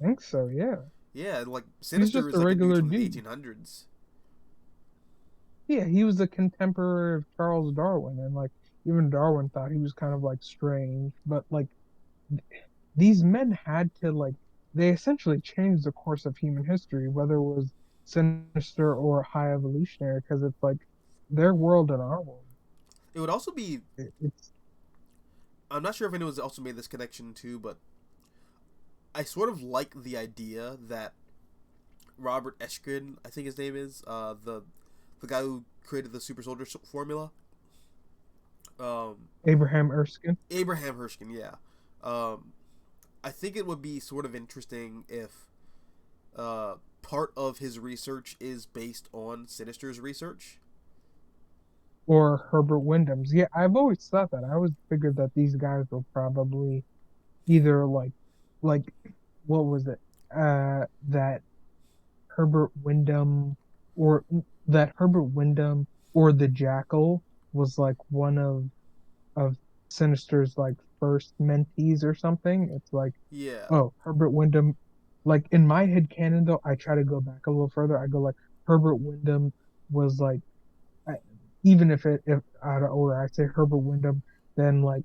I think so, yeah. Yeah, and like He's Sinister just is a like a dude regular from the dude. 1800s. Yeah, he was a contemporary of Charles Darwin, and like even Darwin thought he was kind of like strange, but like these men had to like they essentially changed the course of human history, whether it was sinister or high evolutionary, because it's like their world and our world. It would also be. It's I'm not sure if anyone's also made this connection too, but I sort of like the idea that Robert Eshkin, I think his name is, the guy who created the super soldier formula, um, Abraham Erskine. Abraham Hershkin, yeah. Um, I think it would be sort of interesting if part of his research is based on Sinister's research. Or Herbert Wyndham's. Yeah, I've always thought that. I always figured that these guys were probably either like what was it? That Herbert Wyndham or that Herbert Wyndham or the Jackal was like one of Sinister's like first mentees or something. It's like, Yeah, oh, Herbert Wyndham. Like in my head canon though, I try to go back a little further. I go like Herbert Wyndham was like I, even if out of order, I say Herbert Wyndham, then like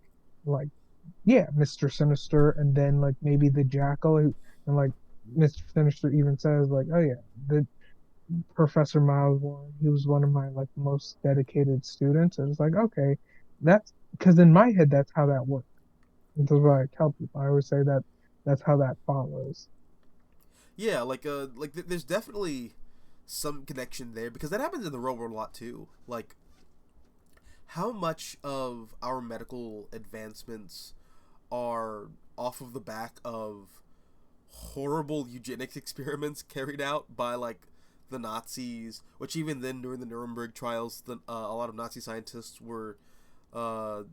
yeah, Mr. Sinister, and then like maybe the Jackal, and like Mr. Sinister even says like, oh yeah, the Professor Miles Warren, he was one of my like most dedicated students. And it's like, okay, that's because in my head that's how that works. This is what I tell people. I always say that that's how that follows. yeah, there's definitely some connection there because that happens in the real world a lot too. Like, how much of our medical advancements are off of the back of horrible eugenics experiments carried out by like the Nazis, which even then during the Nuremberg trials, a lot of Nazi scientists were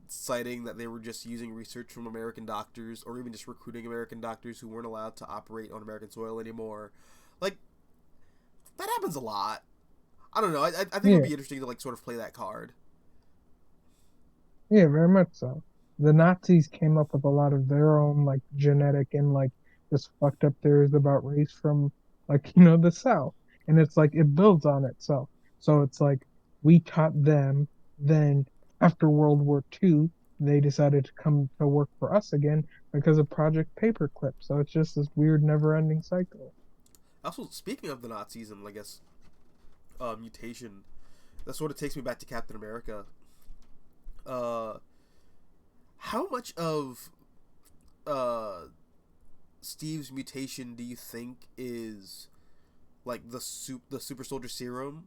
citing that they were just using research from American doctors or even just recruiting American doctors who weren't allowed to operate on American soil anymore. Like, that happens a lot. I don't know. I think it would Yeah, be interesting to like sort of play that card. yeah, very much so. The Nazis came up with a lot of their own like genetic and like just fucked up theories about race from like the South, and it's like it builds on itself. So it's like we taught them. Then after World War II, they decided to come to work for us again because of Project Paperclip. So it's just this weird, never-ending cycle. Also, speaking of the Nazis and I guess mutation, that sort of takes me back to Captain America. Uh, how much of uh, Steve's mutation do you think is like the super soldier serum,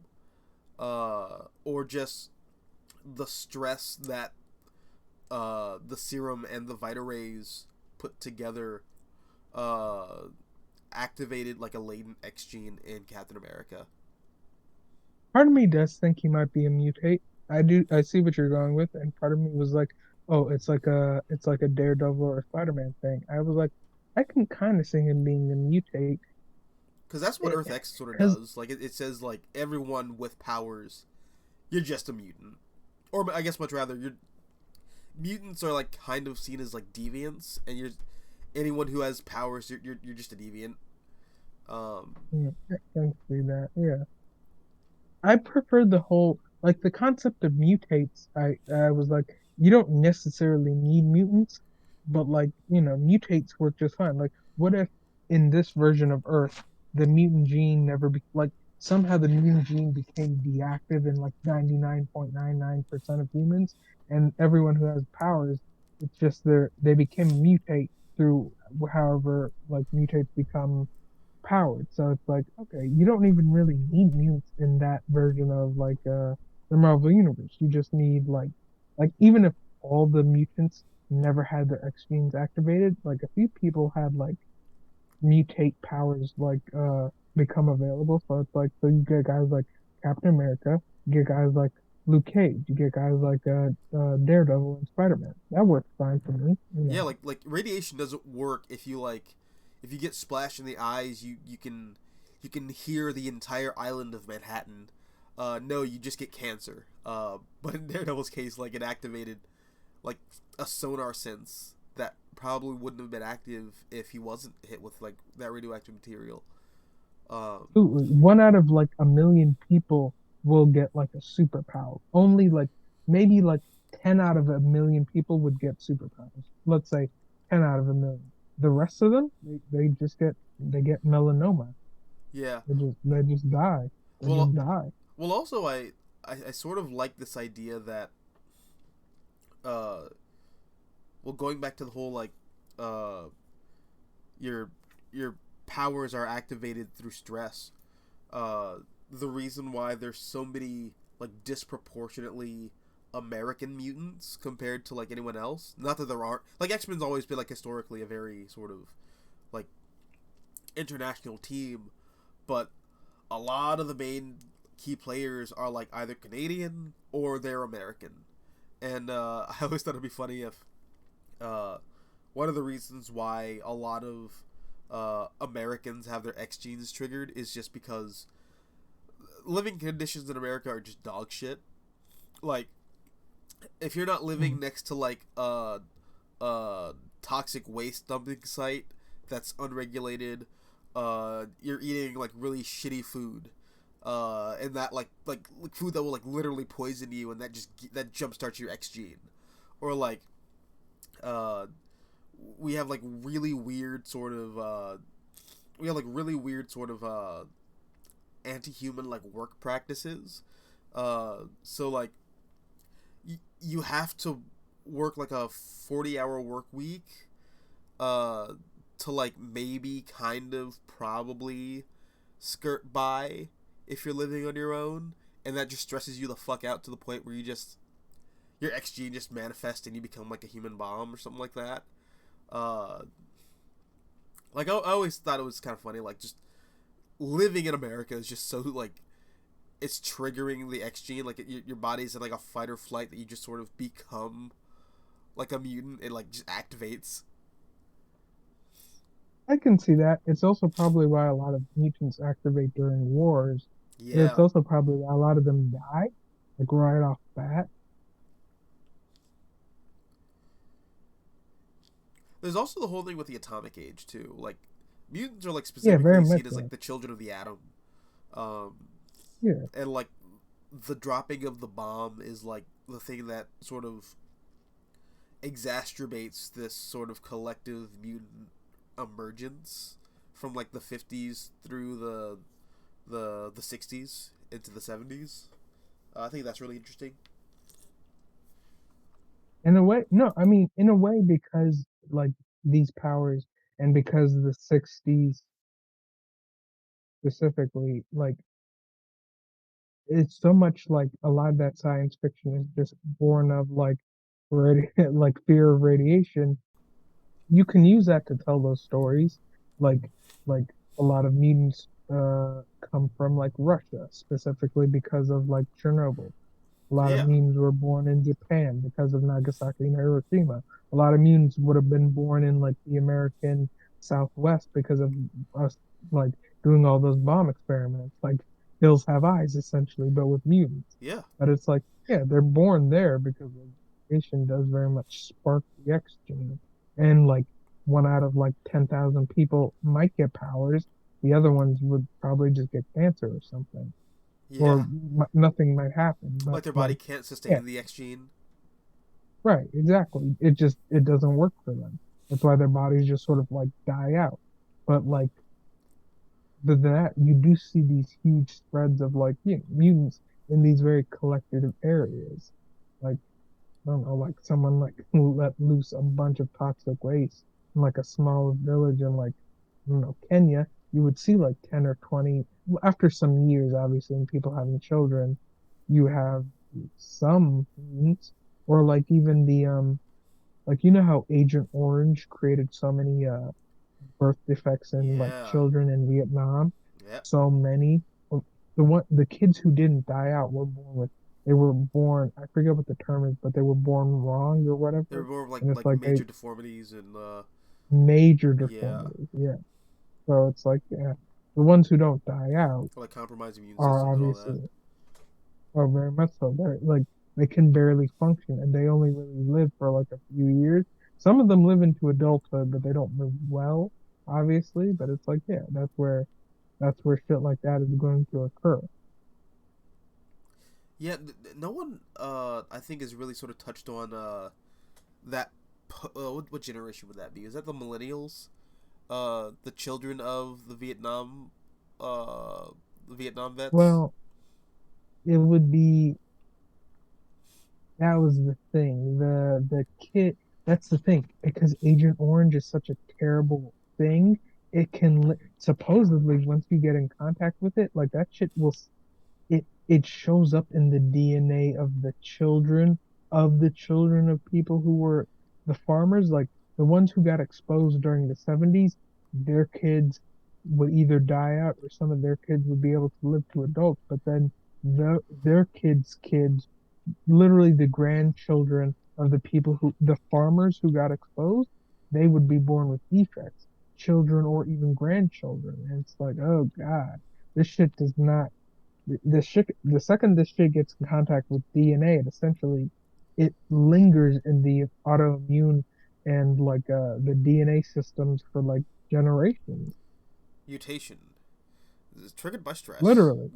or just the stress that the serum and the Vita rays put together uh, activated like a latent X gene in Captain America? Part of me does think he might be a mutate. I do. I see what you're going with, and part of me was like, oh, it's like a Daredevil or a Spider-Man thing. I was like, I can kind of see him being a mutate, Because that's what Earth X sort of because does. Like it says, like everyone with powers, you're just a mutant, or I guess much rather, you're mutants are like kind of seen as like deviants, and you're anyone who has powers, you're just a deviant. Um, I can see that. Yeah. I prefer the whole like the concept of mutates. I was like, you don't necessarily need mutants, but like, mutates work just fine. Like, what if in this version of Earth, the mutant gene never be like somehow the mutant gene became deactive in like 99.99% of humans, and everyone who has powers, it's just they became mutate through however like mutates become powered. So it's like, okay, you don't even really need mutants in that version of like the Marvel universe. You just need like even if all the mutants never had their X genes activated, like a few people had like mutate powers like become available. So it's like so you get guys like Captain America, you get guys like Luke Cage, you get guys like Daredevil and Spider-Man. That works fine for me, yeah, like radiation doesn't work if you like if you get splashed in the eyes, you can hear the entire island of Manhattan. No, you just get cancer. But in Daredevil's case, like it activated like a sonar sense that probably wouldn't have been active if he wasn't hit with like that radioactive material. Um, Absolutely. One out of like a million people will get like a superpower. Only like maybe like 10 out of a million people would get superpowers. Let's say 10 out of a million. The rest of them, they just get melanoma. yeah. They just die. They Well, just die. also I sort of like this idea that uh well going back to the whole like uh your your powers are activated through stress. The reason why there's so many like disproportionately American mutants compared to like anyone else. Not that there aren't, like, X-Men's always been like historically a very sort of like international team, but a lot of the main key players are like either Canadian or they're American. And I always thought it'd be funny if uh, one of the reasons why a lot of Americans have their X genes triggered is just because living conditions in America are just dog shit. Like, if you're not living Mm. next to like a toxic waste dumping site that's unregulated, you're eating like really shitty food, and that like food that will like literally poison you, and that jumpstarts your X gene, or like uh, we have like really weird sort of we have like really weird sort of anti-human like work practices. So like you have to work like a 40-hour work week uh, to like maybe kind of probably skirt by if you're living on your own, and that just stresses you the fuck out to the point where your X gene just manifests and you become like a human bomb or something like that. Uh, like I always thought it was kind of funny, like just living in America is just so like it's triggering the X gene, like your body's in like a fight or flight that you just sort of become like a mutant. It like just activates. I can see that. It's also probably why a lot of mutants activate during wars. And it's Yeah. also probably why a lot of them die, like right off bat. There's also the whole thing with the atomic age too. Like mutants are like Yeah, very specifically much seen as like so. the children of the atom, um, Yeah. and like the dropping of the bomb is like the thing that sort of exacerbates this sort of collective mutant emergence from like the 50s through the 60s into the 70s. I think that's really interesting. In a way, no, I mean, in a way, because like these powers and because the 60s specifically, like it's so much like a lot of that science fiction is just born of like like fear of radiation. You can use that to tell those stories. Like like a lot of mutants come from like Russia specifically because of like Chernobyl. A lot of Yeah, mutants were born in Japan because of Nagasaki and Hiroshima. A lot of mutants would have been born in like the American Southwest because of us like doing all those bomb experiments, like Hills Have Eyes essentially, but with mutants. yeah, But it's like, yeah, they're born there because radiation does very much spark the X gene. And like one out of like 10,000 people might get powers. The other ones would probably just get cancer or something, or yeah. nothing might happen. But Like their body like, can't yeah, sustain the X gene. right, exactly. It doesn't work for them. That's why their bodies just sort of like die out. But like that, you do see these huge spreads of like mutants in these very collective areas. Like I don't know, like someone like let loose a bunch of toxic waste in like a small village in like I don't know Kenya. You would see like 10 or 20 after some years, obviously, and people having children. You have some mutants, or like even the like you know how Agent Orange created so many birth defects in like Yeah, children in Vietnam. yeah. So many. The kids who didn't die out were born with they were born I forget what the term is, but they were born wrong or They're whatever. more of And it's like like a major deformities and major yeah, deformity. Yeah. So it's like yeah, the ones who don't die out or like compromised immune are systems and all that. obviously are very much so. They're like they can barely function and they only really live for like a few years. Some of them live into adulthood, but they don't live well, obviously. But it's like, yeah, that's where shit like that is going to occur. Yeah, no one I think has really sort of touched on that. What generation would that be? Is that the millennials? The children of uh, the Vietnam vets. Well, it would be that was the thing. The kid that's the thing. Because Agent Orange is such a terrible thing, it can supposedly once you get in contact with it, like that shit will it it shows up in the DNA of the children of people who were the farmers, like the ones who got exposed during the 70s, their kids would either die out or some of their kids would be able to live to adults, but then their kids, literally the grandchildren of the people who, the farmers who got exposed, they would be born with defects, children or even grandchildren. And it's like, oh God, this shit does not the shit, the second this shit gets in contact with DNA, it lingers in the autoimmune and the DNA systems for like generations. Mutation is triggered by stress. Literally.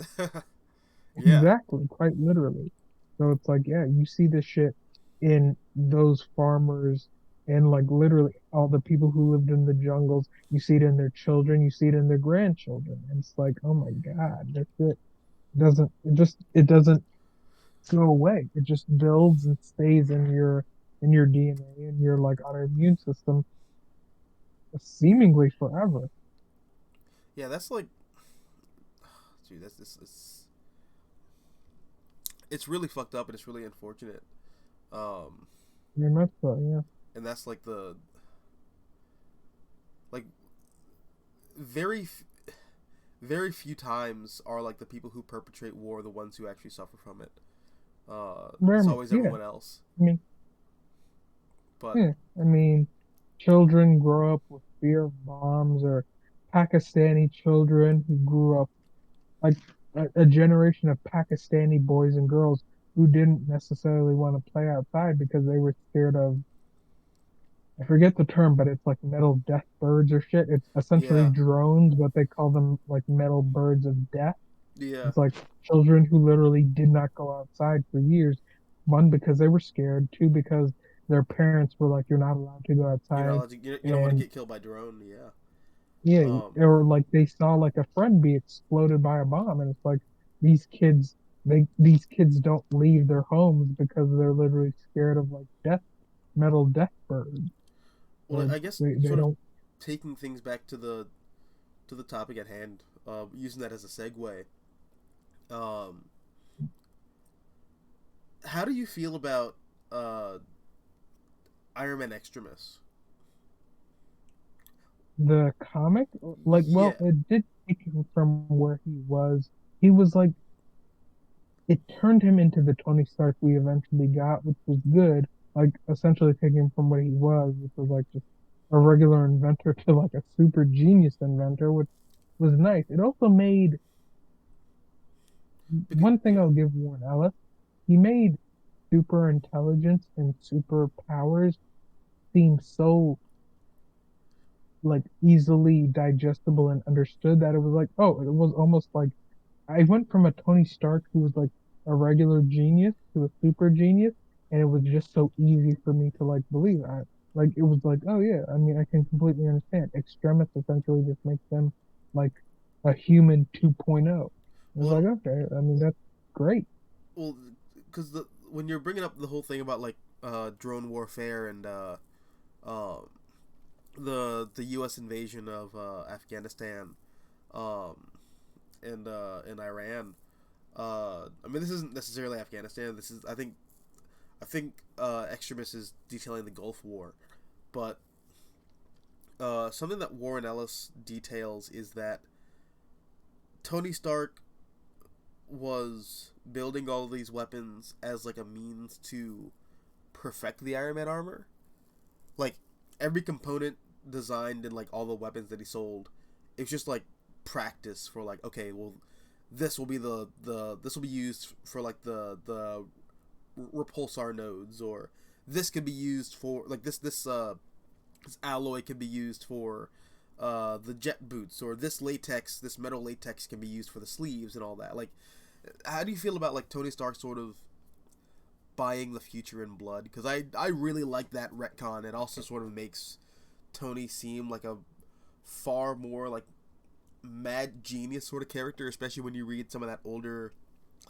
Yeah. Exactly, quite literally. So it's like, yeah, you see this shit in those farmers and like literally all the people who lived in the jungles. You see it in their children, you see it in their grandchildren. And it's like, oh my God, this shit it doesn't go away. It just builds and stays in your DNA and your like autoimmune system seemingly forever. Yeah, that's like, dude, that's this. It's really fucked up and it's really unfortunate. Um, Very much so, yeah. and that's like the like very very few times are like the people who perpetrate war the ones who actually suffer from it. Very It's much, always yeah. everyone else. I mean, But yeah. I mean, children grow up with fear of bombs, or Pakistani children who grew up like a generation of Pakistani boys and girls who didn't necessarily want to play outside because they were scared of, I forget the term, but it's like metal death birds or shit. It's essentially yeah, drones, but they call them like metal birds of death. yeah, It's like children who literally did not go outside for years. One, because they were scared. Two, because their parents were like, you're not allowed to go you're not outside. allowed to. You don't want to And get killed by drone. Yeah. yeah, Um. or like they saw like a friend be exploded by a bomb. And it's like these kids, these kids don't leave their homes because they're literally scared of like metal death birds. Well, So I guess they sort of don't. taking things back to the topic at hand, using that as a segue. Um, how do you feel about uh, Iron Man Extremis? The comic, like, well, Yeah, it did take him from where he was. He was like, it turned him into the Tony Stark we eventually got, which was good. Like, essentially taking him from where he was, which was like just a regular inventor, to like a super genius inventor, which was nice. It also made because one thing yeah, I'll give Warren Ellis. He made super intelligence and super powers seem so like easily digestible and understood that it was like, oh, it was almost like I went from a Tony Stark who was like a regular genius to a super genius, and it was just so easy for me to like believe. Like it was like, oh yeah, I mean, I can completely understand. Extremis essentially just makes them like a human 2.0. It's well, like, okay, I mean, that's great. well, because the when you're bringing up the whole thing about like drone warfare and um the U.S. invasion of Afghanistan, um, and Iran. I mean, this isn't necessarily Afghanistan. This is, I think Extremis is detailing the Gulf War, but something that Warren Ellis details is that Tony Stark was building all of these weapons as like a means to perfect the Iron Man armor. Like every component designed in like all the weapons that he sold, it's just like practice for like, okay, well, this will be the this will be used for like the repulsor nodes, or this could be used for like this alloy can be used for the jet boots, or this metal latex can be used for the sleeves and all that. Like, how do you feel about like Tony Stark sort of buying the future in blood? Because I really like that retcon. It also sort of makes Tony seem like a far more like mad genius sort of character, especially when you read some of that older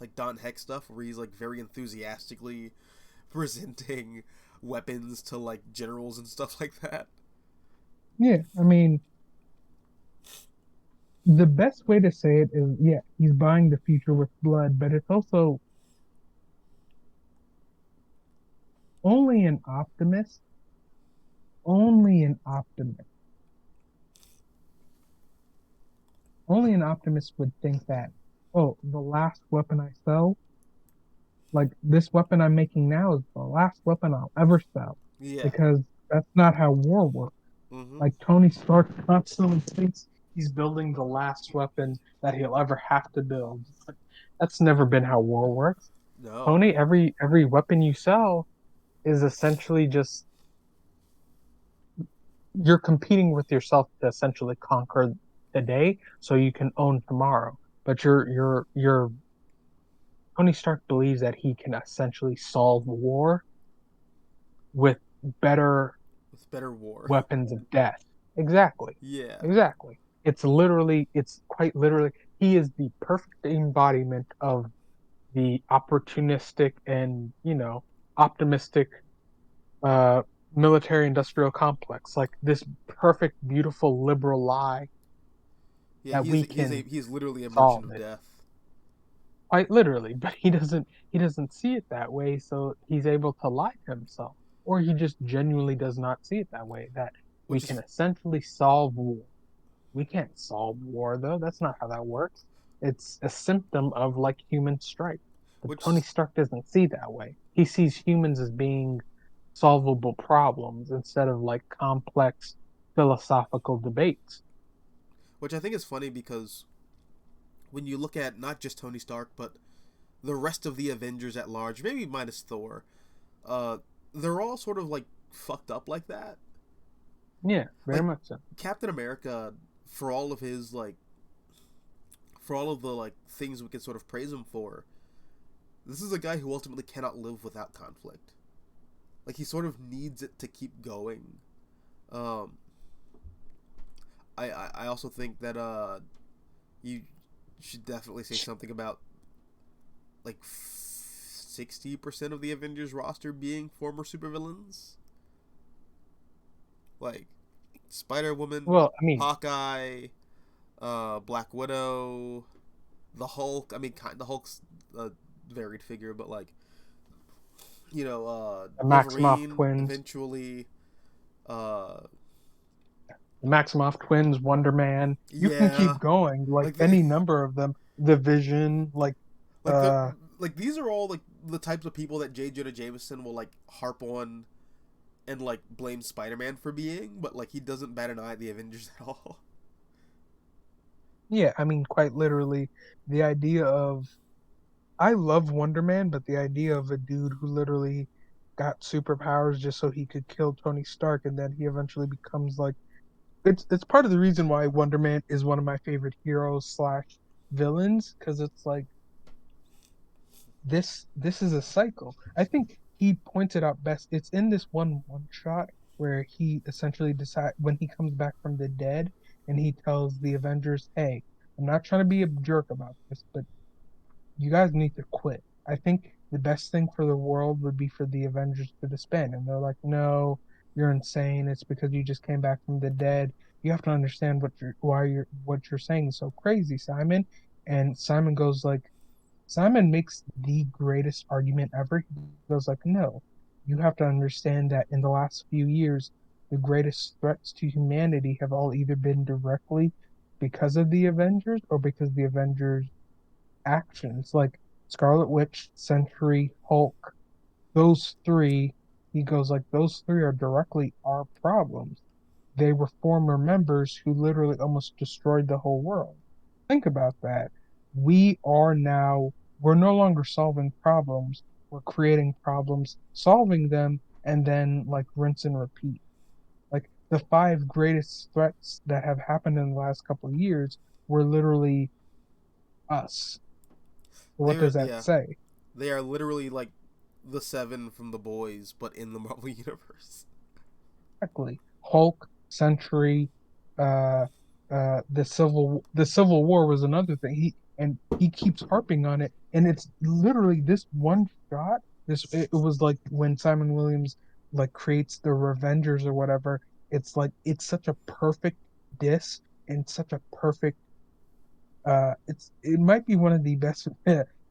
like Don Heck stuff where he's like very enthusiastically presenting weapons to like generals and stuff like that. Yeah, I mean, the best way to say it is, yeah, he's buying the future with blood, but it's also only an optimist, only an optimist, only an optimist would think that, oh, the last weapon I sell, like this weapon I'm making now is the last weapon I'll ever sell, Yeah. because that's not how war works. Mm-hmm. Like Tony Stark constantly thinks he's building the last weapon that he'll ever have to build. Like, that's never been how war works. No. Tony, every weapon you sell is essentially just you're competing with yourself to essentially conquer the day so you can own tomorrow. But you're Tony Stark believes that he can essentially solve war with better It's better war. weapons of death. Exactly. Yeah. Exactly. It's quite literally, he is the perfect embodiment of the opportunistic and, optimistic uh, military industrial complex. Like this perfect, beautiful, liberal lie Yeah, that he's we he's a can he's literally a merchant solve of it. death. Quite literally, but he doesn't see it that way, so he's able to lie to himself. Or he just genuinely does not see it that way, that we Which is can essentially solve war. We can't solve war, though. That's not how that works. It's a symptom of like human strife. But which Tony is Stark doesn't see that way. He sees humans as being solvable problems instead of like complex philosophical debates. which I think is funny because when you look at not just Tony Stark but the rest of the Avengers at large, maybe minus Thor, uh, they're all sort of like fucked up like that. Yeah, very Like much so. Captain America, for all of his like, for all of the like things we can sort of praise him for, this is a guy who ultimately cannot live without conflict. Like he sort of needs it to keep going. Um, I also think that you should definitely say something about like 60% of the Avengers roster being former supervillains, like Spider Woman, Well, I mean, Hawkeye, Black Widow, the Hulk. I mean, the Hulk's a varied figure, but like the Maximoff Wolverine twins, eventually. Uh, the Maximoff twins, Wonder Man. You can yeah, keep going, like like any number of them. The Vision, like like the uh like these are all like the types of people that J. Jonah Jameson will like harp on and like blame Spider-Man for being, but like he doesn't bat an eye at the Avengers at all. yeah, I mean, quite literally, the idea of I love Wonder Man, but the idea of a dude who literally got superpowers just so he could kill Tony Stark, and then he eventually becomes like it's part of the reason why Wonder Man is one of my favorite heroes slash villains, because it's like this is a cycle. I think he points it out best. It's in this one shot where he essentially decide when he comes back from the dead and he tells the Avengers, "Hey, I'm not trying to be a jerk about this, but you guys need to quit. I think the best thing for the world would be for the Avengers to disband." And they're like, "No, you're insane. It's because you just came back from the dead. You have to understand what you're saying is so crazy, Simon." And Simon goes like, Simon makes the greatest argument ever. He goes like, "No, you have to understand that in the last few years, the greatest threats to humanity have all either been directly because of the Avengers or because the Avengers actions, like Scarlet Witch, Sentry, Hulk, those three." He goes like, "Those three are directly our problems. They were former members who literally almost destroyed the whole world." Think about that. We're no longer solving problems. We're creating problems, solving them, and then like rinse and repeat. Like the five greatest threats that have happened in the last couple of years were literally us. What They're does that yeah, say? they are literally like the seven from the boys, but in the Marvel universe. Exactly. Hulk, Sentry, uh, the Civil War was another thing. He keeps harping on it, and it's literally this one shot. It was like when Simon Williams like creates the Revengers or whatever. It's like it's such a perfect diss and such a perfect it might be one of the best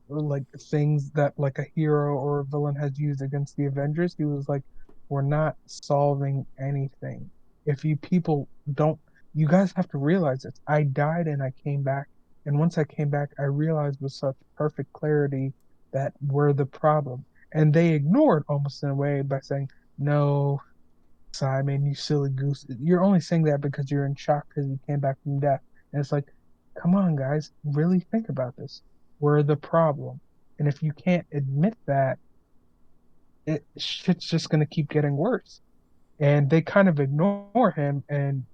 like things that like a hero or a villain has used against the Avengers. He was like, "We're not solving anything. If you people don't, you guys have to realize this. I died and I came back, and once I came back, I realized with such perfect clarity that we're the problem." And they ignored almost in a way by saying, "No, Simon, you silly goose. You're only saying that because you're in shock because you came back from death." And it's like, come on, guys, really think about this. We're the problem. And if you can't admit that, shit's just gonna keep getting worse. And they kind of ignore him and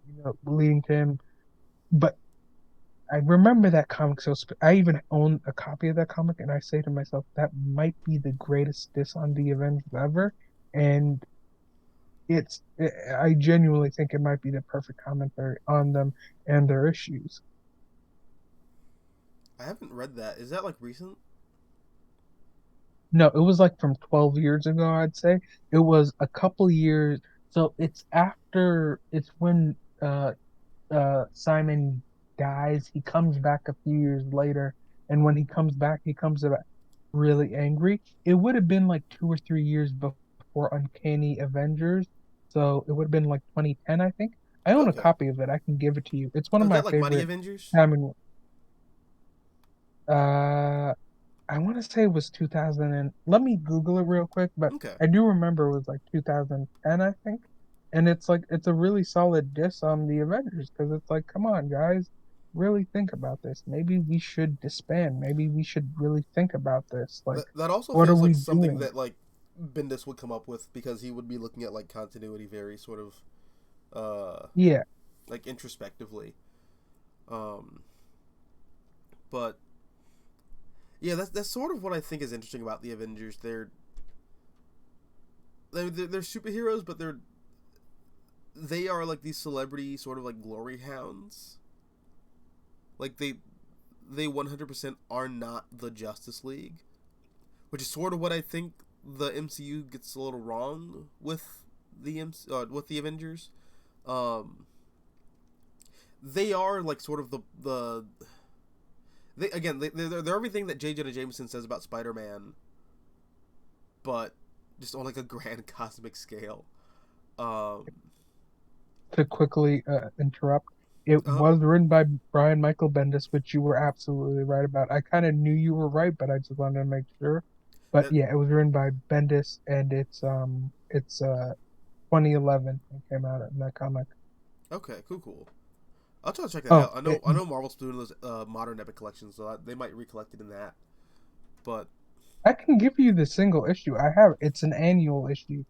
leading to him. But I remember that comic I even own a copy of that comic, and I say to myself, that might be the greatest diss on the Avengers ever. And I genuinely think it might be the perfect commentary on them and their issues. I haven't read that. Is that like recent? No, it was like from 12 years ago, I'd say. It was a couple years. So it's when Simon dies. He comes back a few years later, and when he comes back, he comes back really angry. It would have been like 2 or 3 years before Uncanny Avengers, so it would have been like 2010, I think. I own a Okay. copy of it. I can give it to you. It's one Oh, of is my that like Mighty favorite Avengers? Simon. Uh, I want to say it was 2000 and let me Google it real quick, but Okay. I do remember it was like 2010, I think. And it's like it's a really solid diss on the Avengers because it's like, come on, guys, really think about this. Maybe we should disband. Maybe we should really think about this. Like, That also what are feels like we something doing? that like Bendis would come up with because he would be looking at like continuity very sort of uh Yeah, like introspectively. Um, but yeah, that's sort of what I think is interesting about the Avengers. They're superheroes, but they are like these celebrity sort of like glory hounds. Like they 100% are not the Justice League, which is sort of what I think the MCU gets a little wrong with with the Avengers. Um, they are like sort of the they're everything that J. Jonah Jameson says about Spider Man, but just on like a grand cosmic scale. Um, to quickly interrupt, it uh, was written by Brian Michael Bendis, which you were absolutely right about. I kind of knew you were right, but I just wanted to make sure. But that yeah, it was written by Bendis, and it's 2011 it came out in that comic. okay, cool. I'll try to check that out. Oh, I know Marvel's doing those modern epic collections, so they might recollect it in that. But I can give you the single issue. I have it's an annual issue.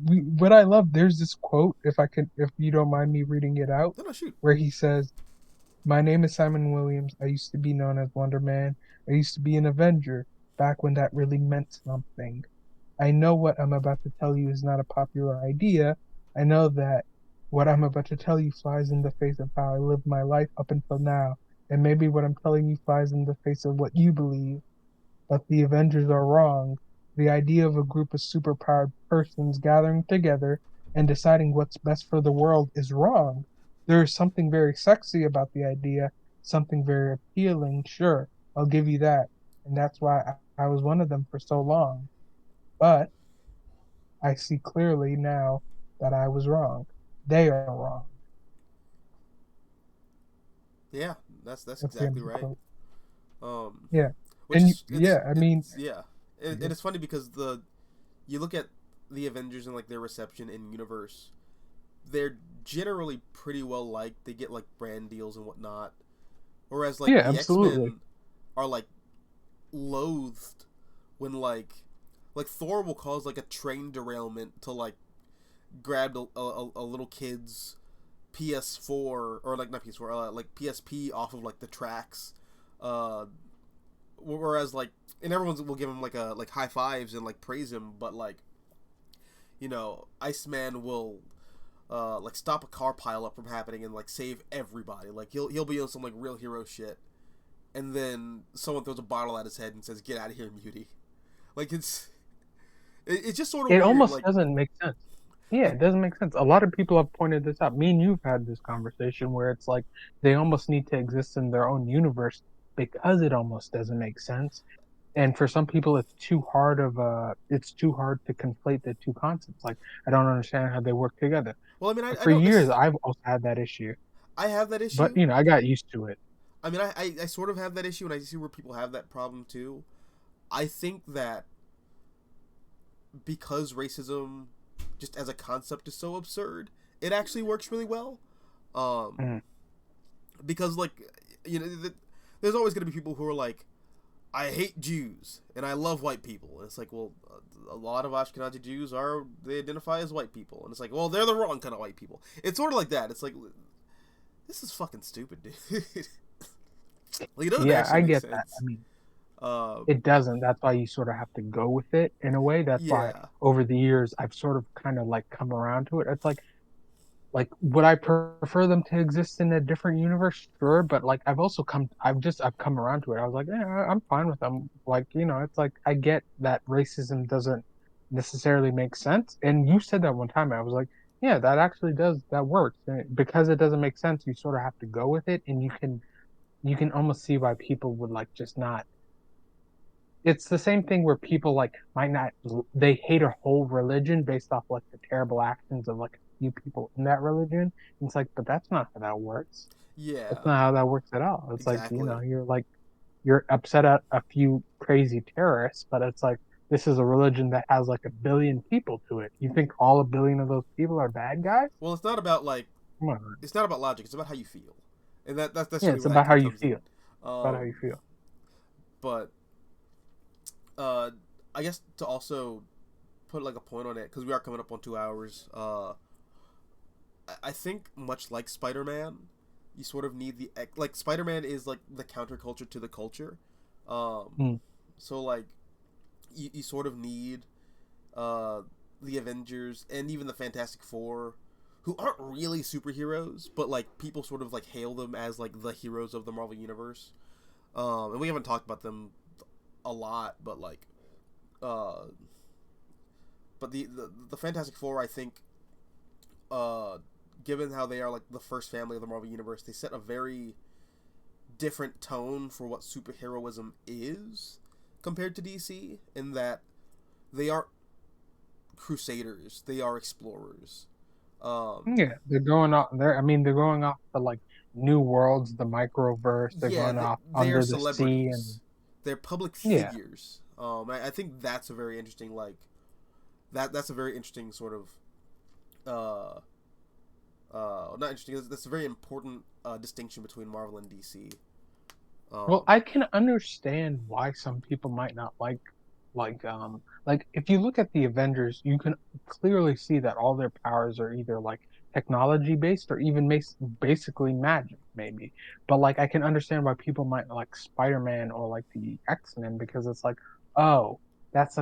What I love, there's this quote, if you don't mind me reading it out, no, shoot. where he says, "My name is Simon Williams. I used to be known as Wonder Man. I used to be an Avenger back when that really meant something. I know what I'm about to tell you is not a popular idea. I know that what I'm about to tell you flies in the face of how I lived my life up until now, and maybe what I'm telling you flies in the face of what you believe. But the Avengers are wrong. The idea of a group of superpowered persons gathering together and deciding what's best for the world is wrong. There is something very sexy about the idea, something very appealing, sure, I'll give you that. And that's why I was one of them for so long. But I see clearly now that I was wrong. They are wrong." Yeah, that's That's the end exactly of the right. quote. Um, Yeah. which And is yeah, I mean, it's yeah, and it's funny because the you look at the Avengers and like their reception in universe, they're generally pretty well liked. They get like brand deals and whatnot. Whereas yeah, like the X absolutely. Men are like loathed when like Thor will cause like a train derailment to like grab a little kid's PS4 or like not PS4 like PSP off of like the tracks. Uh, whereas like and everyone will give him like a like high fives and like praise him, but like Iceman will like stop a car pileup from happening and like save everybody. Like he'll be on some like real hero shit, and then someone throws a bottle at his head and says, "Get out of here, Mutie." Like it's just sort of It weird. almost Like doesn't make sense. Yeah, it doesn't make sense. A lot of people have pointed this out. Me and you've had this conversation where it's like they almost need to exist in their own universe because it almost doesn't make sense. And for some people, it's too hard to conflate the two concepts. Like I don't understand how they work together. Well, I mean, I For don't years, necessarily. I've also had that issue, I have that but issue. I got used to it. I mean, I sort of have that issue, and I see where people have that problem too. I think that because racism, just as a concept, is so absurd, it actually works really well. Um, Mm. because like, there's always going to be people who are like, I hate Jews and I love white people. And it's like, well, a lot of Ashkenazi Jews they identify as white people, and it's like, well, they're the wrong kind of white people. It's sort of like that. It's like, this is fucking stupid, dude. Like, it doesn't Yeah, actually I make get that. I sense. mean, Uh, it doesn't. That's why you sort of have to go with it in a way. That's why yeah, over the years I've sort of kind of like come around to it. It's like would I prefer them to exist in a different universe? Sure, but like I've come around to it. I was like, yeah, I'm fine with them. Like, it's like I get that racism doesn't necessarily make sense. And you said that one time. I was like, yeah, that actually does that works. And because it doesn't make sense, you sort of have to go with it, and you can almost see why people would like just not. It's the same thing where people like might not they hate a whole religion based off like the terrible actions of like a few people in that religion. And it's like, but that's not how that works. That's yeah, not how that works at all. It's like, exactly. you're upset at a few crazy terrorists, but it's like this is a religion that has like a billion people to it. You think all a billion of those people are bad guys? Well, it's not about like Come on. it's not about logic. It's about how you feel, and that's Yeah, really it's where that about how kind of you comes in. feel. About how you feel. But uh, I guess to also put like a point on it, because we are coming up on 2 hours. I think much like Spider-Man, you sort of need like Spider-Man is like the counterculture to the culture. Um, Hmm. so like you sort of need uh, the Avengers and even the Fantastic Four, who aren't really superheroes, but like people sort of like hail them as like the heroes of the Marvel universe. And we haven't talked about them a lot, but like, uh, but the Fantastic Four, I think, uh, given how they are like the first family of the Marvel universe, they set a very different tone for what superheroism is compared to DC, in that they aren't crusaders, they are explorers. Um, Yeah, they're going off there. I mean, they're going off the like new worlds, the microverse. They're yeah, going off they're under the sea, and celebrities, they're public yeah, figures. I think that's a very interesting that's a very interesting sort of uh not interesting. That's a very important distinction between Marvel and DC. well, Um, I can understand why some people might not like if you look at the Avengers, you can clearly see that all their powers are either like technology based or even basically magic, maybe. But like I can understand why people might like Spider-Man or like the X-Men because it's like, oh, that's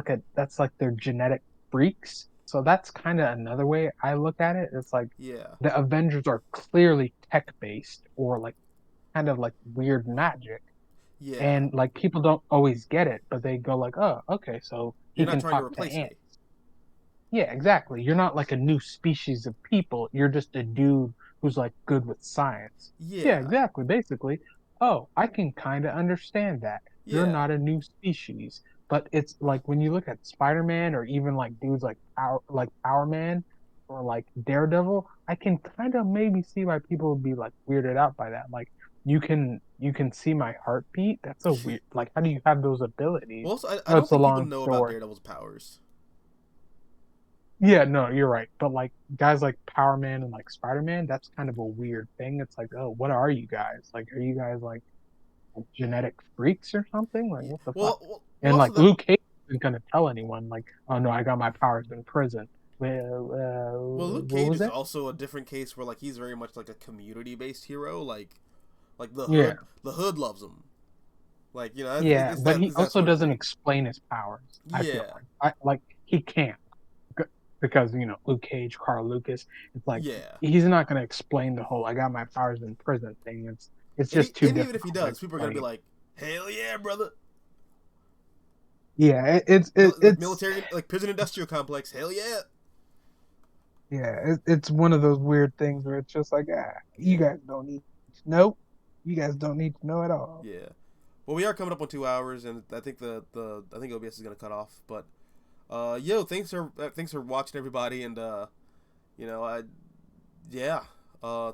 like their genetic freaks. So that's kind of another way I look at it. It's like yeah, the Avengers are clearly tech based or like kind of like weird magic, yeah. and like people don't always get it, but they go like, oh, okay, so You're he not can trying to talk to replace me. ants. Yeah, exactly. You're not like a new species of people. You're just a dude who's like good with science. Yeah, Yeah, exactly. Basically, oh, I can kind of understand that. You're yeah, not a new species. But it's like when you look at Spider-Man or even like dudes like Power Man or like Daredevil, I can kind of maybe see why people would be like weirded out by that. Like you can see my heartbeat. That's a weird, like, how do you have those abilities? well, also, I Oh, don't it's a think people long know about story. Daredevil's powers. Yeah, no, you're right. But like guys like Power Man and like Spider Man, that's kind of a weird thing. It's like, oh, what are you guys? Like, are you guys like genetic freaks or something? Like, Yeah. what the fuck? Well, And also like that. Luke Cage isn't gonna tell anyone, like, oh no, I got my powers in prison. Well, Well, Luke what Cage was is that? also a different case where like he's very much like a community-based hero. Like Yeah, the hood loves him. Like yeah, but he it's that also sort of doesn't thing. explain his powers. I feel Yeah, like he can't because Luke Cage, Carl Lucas. It's like yeah. he's not gonna explain the whole "I got my powers in prison" thing. It's just too And even if he difficult to does, people are gonna be explain. like, "Hell yeah, brother!" Yeah, Like military, like prison industrial complex. Hell yeah. Yeah, it's one of those weird things where it's just like, you Yeah, guys don't need to know. You guys don't need to know at all. yeah. Well, we are coming up on 2 hours, and I think the I think OBS is gonna cut off. But yo, thanks for watching, everybody, and you know, I yeah,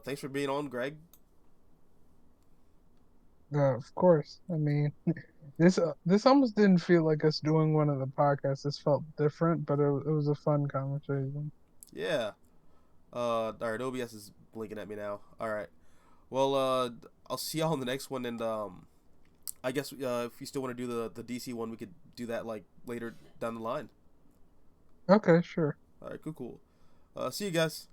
thanks for being on, Greg. Of course. I mean, this almost didn't feel like us doing one of the podcasts. This felt different, but it was a fun conversation. Yeah. All right, OBS is blinking at me now. All right. Well, I'll see y'all on the next one, and I guess if you still want to do the DC one, we could do that like later down the line. Okay, sure. All right, cool, cool. See you guys.